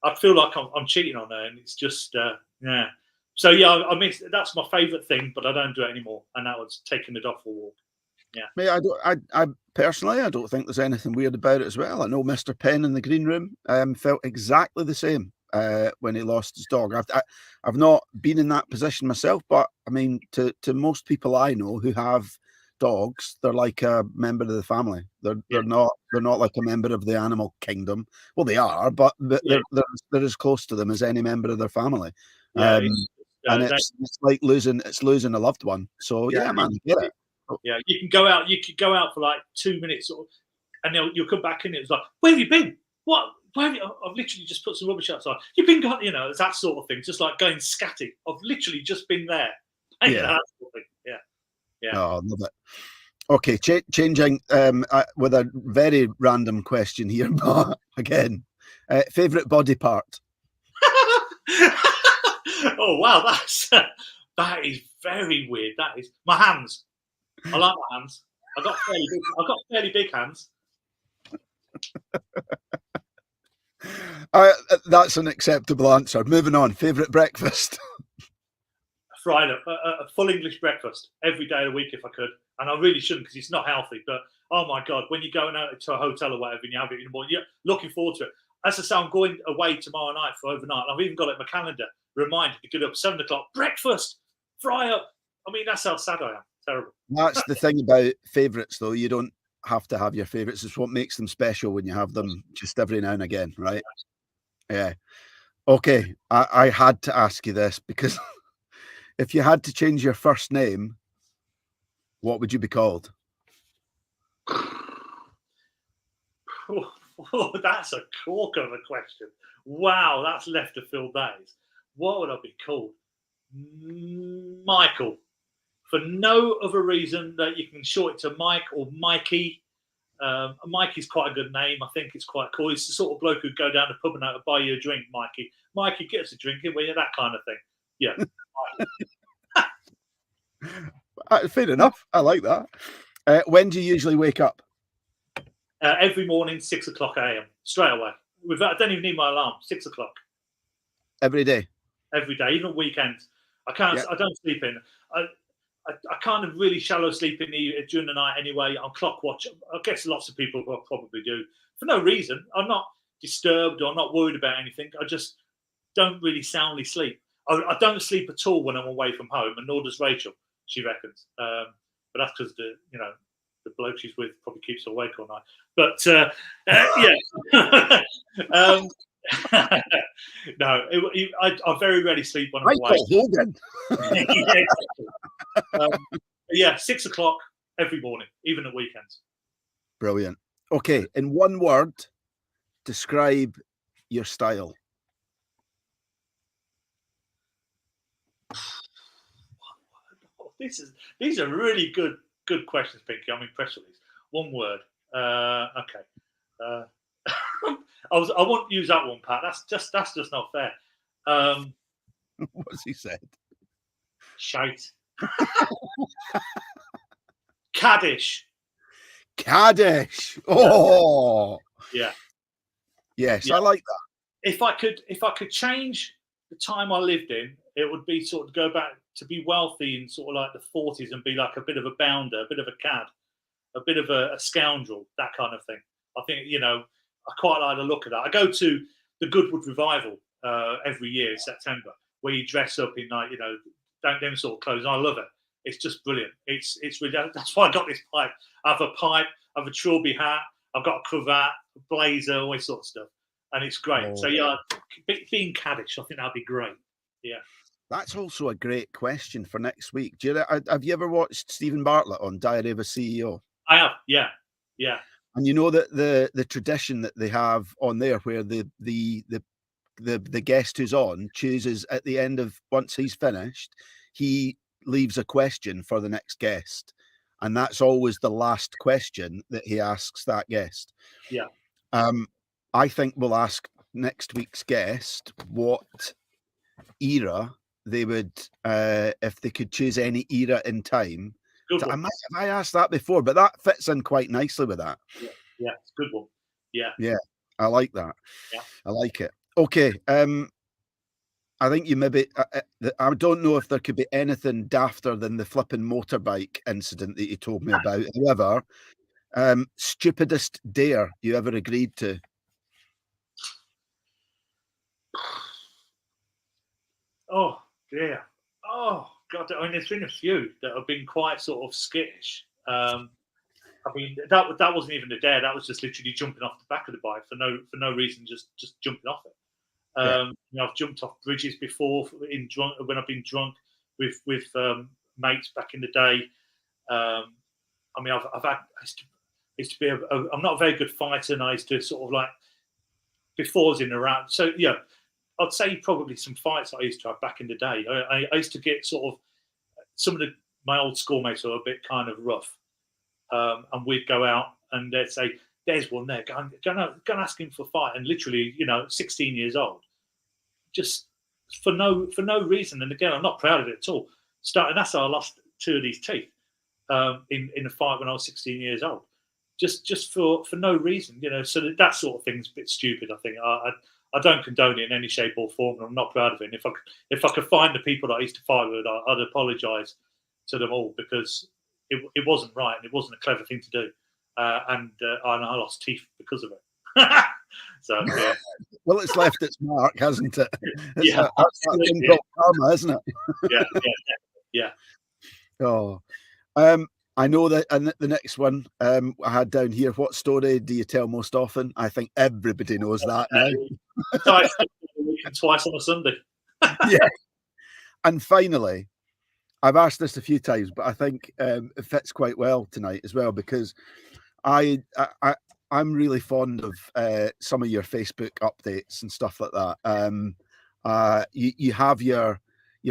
I feel like I'm cheating on her, and it's just yeah." So yeah, I mean, that's my favourite thing, but I don't do it anymore, and that was taking the dog for a walk. Yeah. I personally, don't think there's anything weird about it as well. I know Mr. Penn in the green room felt exactly the same. when he lost his dog. I've not been in that position myself, but I mean, to most people I know who have dogs, they're like a member of the family. They're not like a member of the animal kingdom. Well, they are, but they're as close to them as any member of their family. And it's like losing a loved one. So yeah, man, get it. Yeah, you can go out. You could go out for like 2 minutes, and you'll come back in. It's like, where have you been? What? Where have you? I've literally just put some rubbish outside. You've been gone. It's that sort of thing. Just like going scatty. I've literally just been there. Yeah. That sort of thing. Yeah. Oh, I love it. Okay, changing with a very random question here, but again, favorite body part. Oh wow, that is very weird. That is my hands. I like my hands. I've got fairly big hands. That's an acceptable answer. Moving on. Favorite breakfast. Fried a full English breakfast every day of the week if I could, and I really shouldn't because it's not healthy. But oh my god, when you're going out to a hotel or whatever and you have it in the morning, you're looking forward to it. As I say, I'm going away tomorrow night for overnight. I've even got it in my calendar, reminded to get up 7 o'clock, breakfast, fry up. I mean, that's how sad I am. Terrible. That's the thing about favourites, though. You don't have to have your favourites. It's what makes them special when you have them just every now and again, right? Yeah. Okay, I had to ask you this because if you had to change your first name, what would you be called? Oh, that's a corker of a question. Wow, that's left of field days. What would I be called? Michael. For no other reason that you can short it to Mike or Mikey. Mikey's quite a good name. I think it's quite cool. It's the sort of bloke who'd go down the pub and out to buy you a drink, Mikey. Mikey, get us a drink, will you? That kind of thing. Yeah. Fair enough. I like that. When do you usually wake up? Every morning, 6 o'clock a.m. straight away. I don't even need my alarm. 6 o'clock. Every day. Every day, even at weekends. I can't. Yeah. I don't sleep in. I kind of really shallow sleep during the night anyway. On clock watch. I guess lots of people probably do for no reason. I'm not disturbed or not worried about anything. I just don't really soundly sleep. I don't sleep at all when I'm away from home, and nor does Rachel. She reckons, but that's because the bloke she's with probably keeps her awake all night. But yeah. No, I very rarely sleep when I'm away. Hogan. Yeah, 6 o'clock every morning, even at weekends. Brilliant. Okay, in one word, describe your style. These are really good questions, Pinky. I'm impressed with these. One word. Okay. I won't use that one, Pat. That's just not fair. What's he said? Shite. Caddish. Oh. Yeah. Yes, yeah. I like that. If I could change the time I lived in, it would be sort of go back to be wealthy in sort of like the 40s and be like a bit of a bounder, a bit of a cad, a bit of a scoundrel, that kind of thing. I think, I quite like the look of that. I go to the Goodwood Revival every year in September, where you dress up in like, them sort of clothes. And I love it. It's just brilliant. It's really, that's why I got this pipe. I have a pipe, I have a trilby hat, I've got a cravat, a blazer, all this sort of stuff. And it's great. Oh. So yeah, being caddish, I think that'd be great. Yeah. That's also a great question for next week. Have you ever watched Stephen Bartlett on Diary of a CEO? I have, yeah. And you know that the tradition that they have on there, where the guest who's on chooses at the end of, once he's finished, he leaves a question for the next guest, and that's always the last question that he asks that guest. Yeah. I think we'll ask next week's guest what era they would, if they could choose any era in time. I asked that before, but that fits in quite nicely with that. Yeah, it's a good one. Yeah, I like that. Yeah, I like it. Okay, I think you maybe. I don't know if there could be anything dafter than the flipping motorbike incident that you told me about. However, stupidest dare you ever agreed to? Oh dear. Oh God. I mean, there's been a few that have been quite sort of skittish. I mean, that wasn't even a dare. That was just literally jumping off the back of the bike for no reason, just jumping off it. Yeah. I've jumped off bridges before when I've been drunk with mates back in the day. I mean, I've had I used to be I'm not a very good fighter, and I used to sort of like before I was in the round. So yeah, I'd say probably some fights I used to have back in the day. I used to get sort of some of my old schoolmates were a bit kind of rough, and we'd go out and they'd say, "There's one there. Go and ask him for a fight." And literally, 16 years old, just for no reason. And again, I'm not proud of it at all. That's how I lost two of these teeth in a fight when I was 16 years old. Just for no reason, So that sort of thing's a bit stupid. I think I don't condone it in any shape or form, and I'm not proud of it. And if I could find the people that I used to fight with, I'd apologise to them all, because it wasn't right and it wasn't a clever thing to do, and I lost teeth because of it. So yeah. Well, it's left its mark, hasn't it? Yeah, that's that thing called karma, isn't it? Yeah. Oh, I know that, and the next one I had down here. What story do you tell most often? I think everybody knows that now. Twice on a Sunday. Yeah. And finally, I've asked this a few times, but I think it fits quite well tonight as well, because I'm really fond of some of your Facebook updates and stuff like that. You have your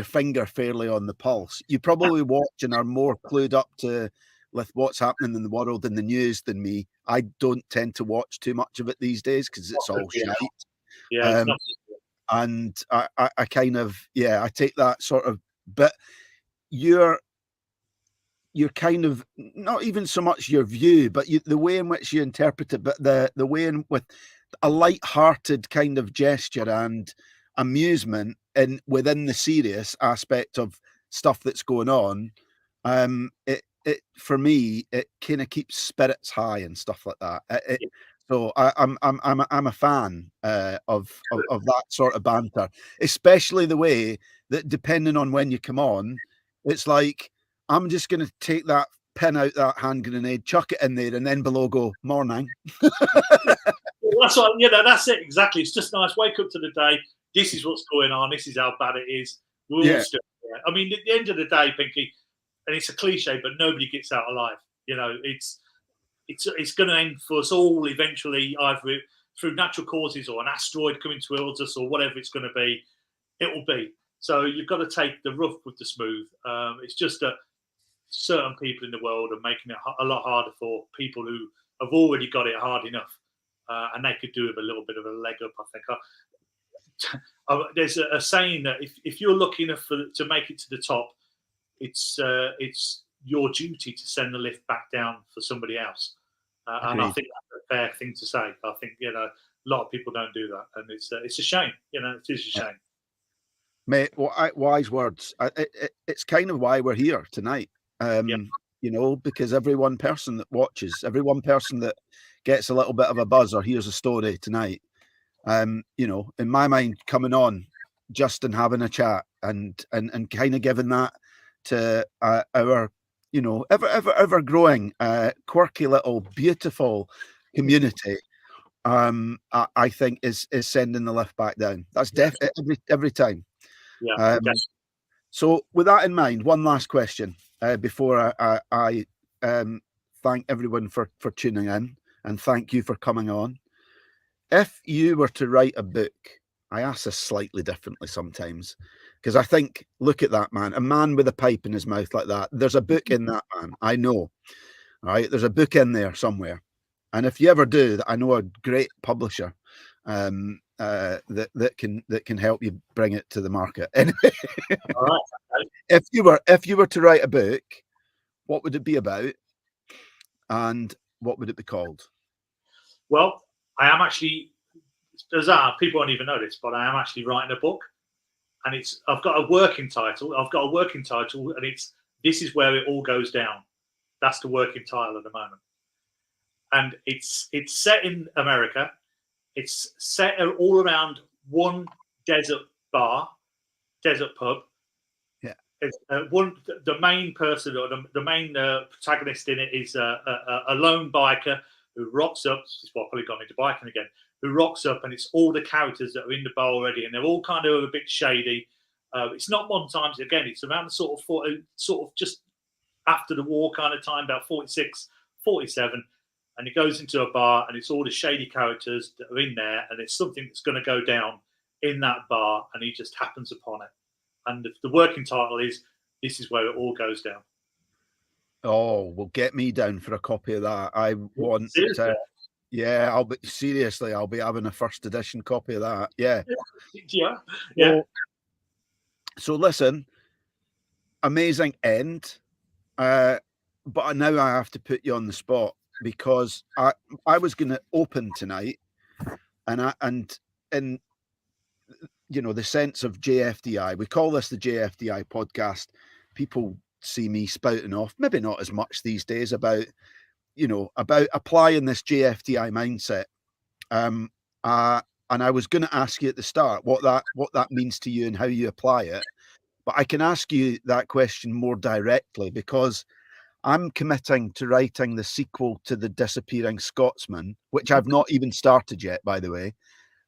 finger fairly on the pulse. You probably watch and are more clued up to with what's happening in the world and the news than me. I don't tend to watch too much of it these days because it's all shite. Yeah, it's not. And I kind of, I take that sort of, but you're kind of not even so much your view, but the way in which you interpret it, but the way in with a light-hearted kind of gesture and amusement and within the serious aspect of stuff that's going on. It for me, it kind of keeps spirits high and stuff like that. So I'm a fan of that sort of banter, especially the way that depending on when you come on, it's like I'm just going to take that pin out that hand grenade, chuck it in there, and then below go morning. That's what, that's it exactly. It's just nice. Wake up to the day. This is what's going on. This is how bad it is. We're all still there. I mean, at the end of the day, Pinky, and it's a cliche, but nobody gets out alive. It's going to end for us all eventually, either through natural causes or an asteroid coming towards us or whatever it's going to be. It will be. So you've got to take the rough with the smooth. It's just that certain people in the world are making it a lot harder for people who have already got it hard enough, and they could do with a little bit of a leg up, I think. There's a saying that if you're lucky enough to make it to the top, it's your duty to send the lift back down for somebody else. And I think that's a fair thing to say. I think a lot of people don't do that, and it's a shame. It is a shame. Mate, wise words. It's kind of why we're here tonight. Because every one person that watches, every one person that gets a little bit of a buzz or hears a story tonight, in my mind, coming on just and having a chat and kind of giving that to our ever growing quirky little beautiful community, I think is sending the lift back down. That's definitely every time. So with that in mind, one last question before I thank everyone for tuning in and thank you for coming on. If you were to write a book, I ask this slightly differently sometimes, because I think, look at that man, a man with a pipe in his mouth like that. There's a book in that man. I know. All right. There's a book in there somewhere. And if you ever do, I know a great publisher that can help you bring it to the market. Anyway, all right. If you were to write a book, what would it be about? And what would it be called? Well, I am actually, people won't even know this, but I am actually writing a book, and I've got a working title, and it's This Is Where It All Goes Down. That's the working title at the moment, and it's set in America. It's set all around one desert bar desert pub. Yeah. It's, the main person or the main protagonist in it is a lone biker who rocks up. This is why I've probably gone into biking again. Who rocks up, and it's all the characters that are in the bar already, and they're all kind of a bit shady. It's not modern times again. It's around the sort of just after the war kind of time, about 46, 47. And he goes into a bar, and it's all the shady characters that are in there, and it's something that's going to go down in that bar, and he just happens upon it. And the working title is "This is where it all goes down." Oh, well, get me down for a copy of that. I want. Yeah, I'll be having a first edition copy of that. Yeah. Yeah. So listen, amazing end. But now I have to put you on the spot, because I was going to open tonight, and you know, the sense of JFDI. We call this the JFDI podcast. People see me spouting off, maybe not as much these days, about applying this JFDI mindset. And I was going to ask you at the start what that means to you and how you apply it. But I can ask you that question more directly, because I'm committing to writing the sequel to The Disappearing Scotsman, which I've not even started yet, by the way.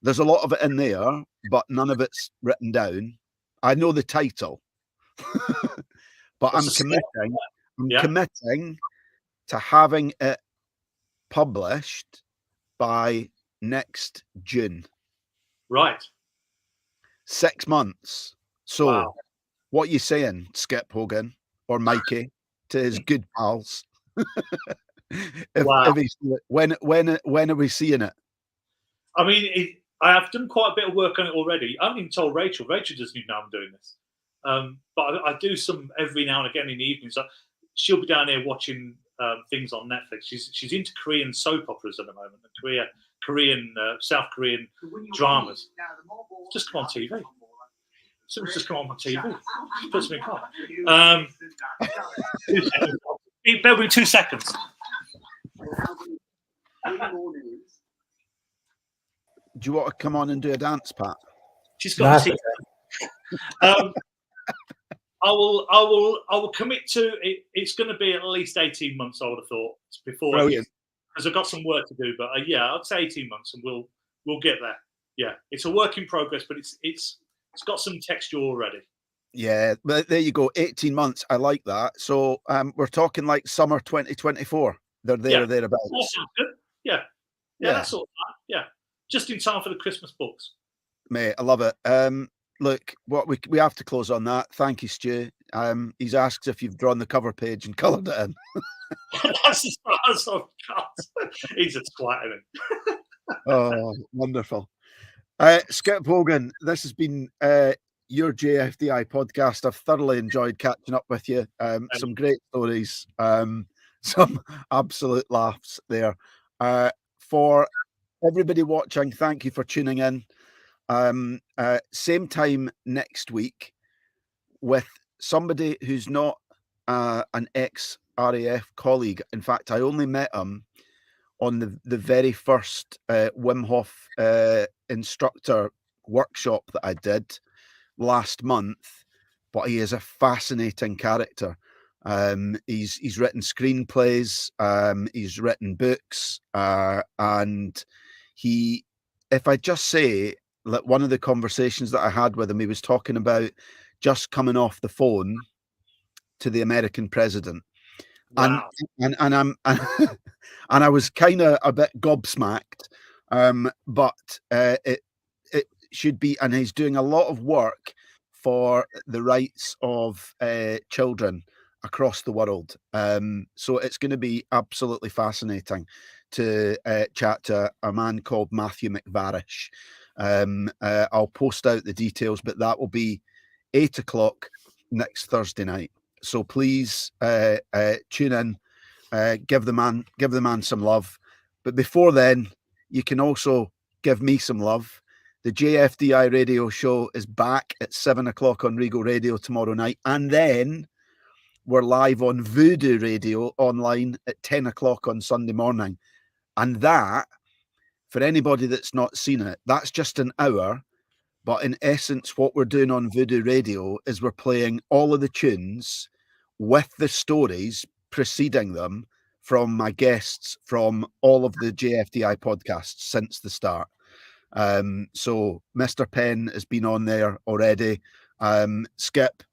There's a lot of it in there, but none of it's written down. I know the title, but I'm committing to having it published by next June. Right. 6 months. So wow. What are you saying, Skip Hogan or Mikey, to his good pals? When are we seeing it? I mean, I have done quite a bit of work on it already. I haven't even told Rachel. Rachel doesn't even know I'm doing this. But I do some every now and again in the evenings. So she'll be down here watching things on Netflix. She's into Korean soap operas at the moment, Korean South Korean dramas. Just come on TV. Someone's just come on my TV. She puts me in car. Bear with me 2 seconds. Do you want to come on and do a dance, Pat? She's got a TV. I will commit to it. It's going to be at least 18 months, I would have thought, before, because I've got some work to do. But yeah, I'd say 18 months, and we'll get there. Yeah, it's a work in progress, but it's got some texture already. Yeah, but there you go. 18 months. I like that. So we're talking like summer 2024. They're there or thereabouts. That sounds good. Yeah, that's all right. Yeah, just in time for the Christmas books. Mate, I love it. Look, what we have to close on that. Thank you, Stu. He's asked if you've drawn the cover page and coloured it in. That's as far as I've got. He's a twat, isn't he? Oh, wonderful. Skip Hogan, this has been your JFDI podcast. I've thoroughly enjoyed catching up with you. Some great stories, some absolute laughs there. For everybody watching, thank you for tuning in. Same time next week with somebody who's not an ex-RAF colleague. In fact, I only met him on the very first Wim Hof instructor workshop that I did last month, but he is a fascinating character. He's written screenplays, he's written books, and if I just say, like, one of the conversations that I had with him, he was talking about just coming off the phone to the American president. Wow. And I'm and I was kind of a bit gobsmacked, but it should be, and he's doing a lot of work for the rights of children across the world. So it's going to be absolutely fascinating to chat to a man called Matthew McVarish. I'll post out the details, but that will be 8 o'clock next Thursday night. So please tune in, give the man some love. But before then, you can also give me some love. The JFDI radio show is back at 7 o'clock on Regal Radio tomorrow night. And then we're live on Voodoo Radio online at 10 o'clock on Sunday morning. And that, for anybody that's not seen it, that's just an hour. But in essence, what we're doing on Voodoo Radio is we're playing all of the tunes with the stories preceding them from my guests from all of the JFDI podcasts since the start. So Mr. Penn has been on there already. Skip,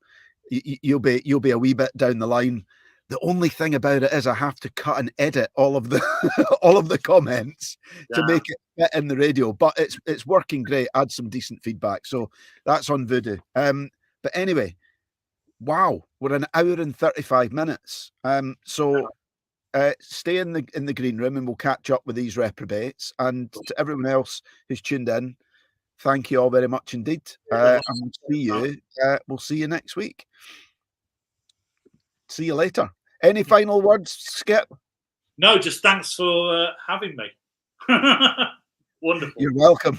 you'll be a wee bit down the line. The only thing about it is I have to cut and edit all of the all of the comments to make it fit in the radio, but it's working great. Add some decent feedback, so that's on Voodoo. But anyway, wow, we're an hour and 35 minutes. So stay in the green room, and we'll catch up with these reprobates. And to everyone else who's tuned in, thank you all very much indeed. And we'll see you next week. See you later. Any final words, Skip? No, just thanks for having me. Wonderful. You're welcome.